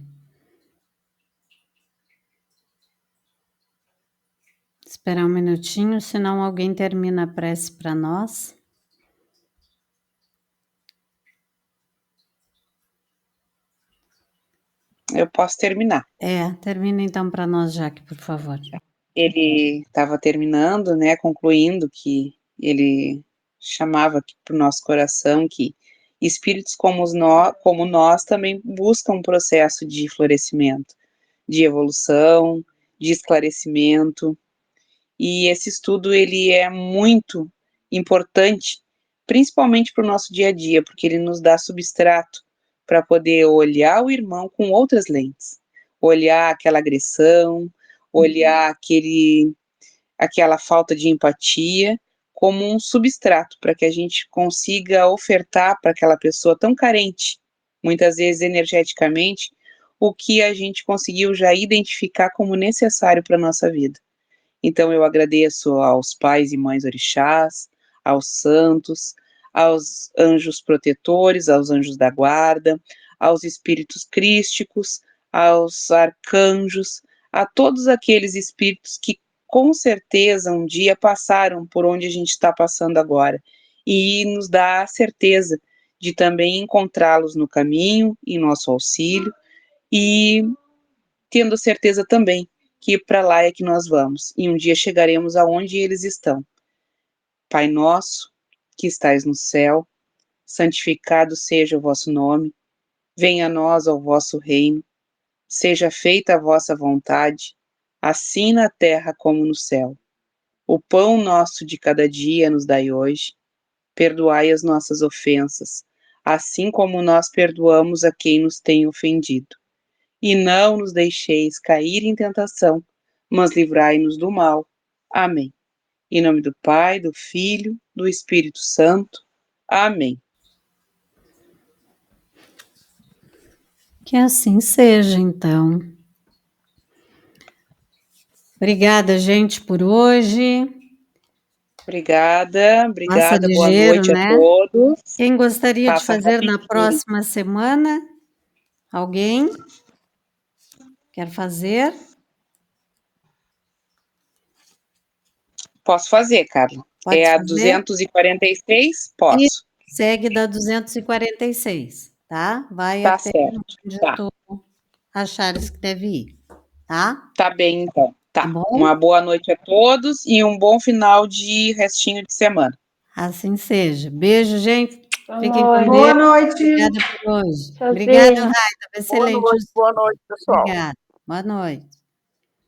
Esperar um minutinho, senão alguém termina a prece para nós. Eu posso terminar. Termina então para nós, Jaque, por favor. Ele estava terminando, né, concluindo que ele chamava para o nosso coração que espíritos como nós também buscam um processo de florescimento, de evolução, de esclarecimento. E esse estudo ele é muito importante, principalmente para o nosso dia a dia, porque ele nos dá substrato para poder olhar o irmão com outras lentes, olhar aquela agressão, olhar aquela falta de empatia como um substrato para que a gente consiga ofertar para aquela pessoa tão carente, muitas vezes energeticamente, o que a gente conseguiu já identificar como necessário para a nossa vida. Então eu agradeço aos pais e mães orixás, aos santos, aos anjos protetores, aos anjos da guarda, aos espíritos crísticos, aos arcanjos, a todos aqueles espíritos que com certeza um dia passaram por onde a gente está passando agora e nos dá a certeza de também encontrá-los no caminho, em nosso auxílio e tendo certeza também que para lá é que nós vamos, e um dia chegaremos aonde eles estão. Pai nosso, que estais no céu, santificado seja o vosso nome, venha a nós o vosso reino, seja feita a vossa vontade, assim na terra como no céu. O pão nosso de cada dia nos dai hoje, perdoai as nossas ofensas, assim como nós perdoamos a quem nos tem ofendido. E não nos deixeis cair em tentação, mas livrai-nos do mal. Amém. Em nome do Pai, do Filho, do Espírito Santo. Amém. Que assim seja, então. Obrigada, gente, por hoje. Obrigada, Passa boa ligeiro, noite né? a todos. Quem gostaria de Passa fazer na rapidinho. próxima semana? Alguém quer fazer? Posso fazer, Carla. Pode É a fazer? 246? Posso. Segue da 246, tá? Vai Tá até certo. onde Tá. tu achares que deve ir, tá? Tá bem, então. Tá Tá. bom? Uma boa noite a todos e um bom final de restinho de semana. Assim seja. Beijo, gente. Boa Fiquem com noite. Deus. Boa noite. Obrigada por hoje. Tchauzinho. Obrigada, Raida. Boa Excelente. noite, pessoal. Obrigada. Boa noite.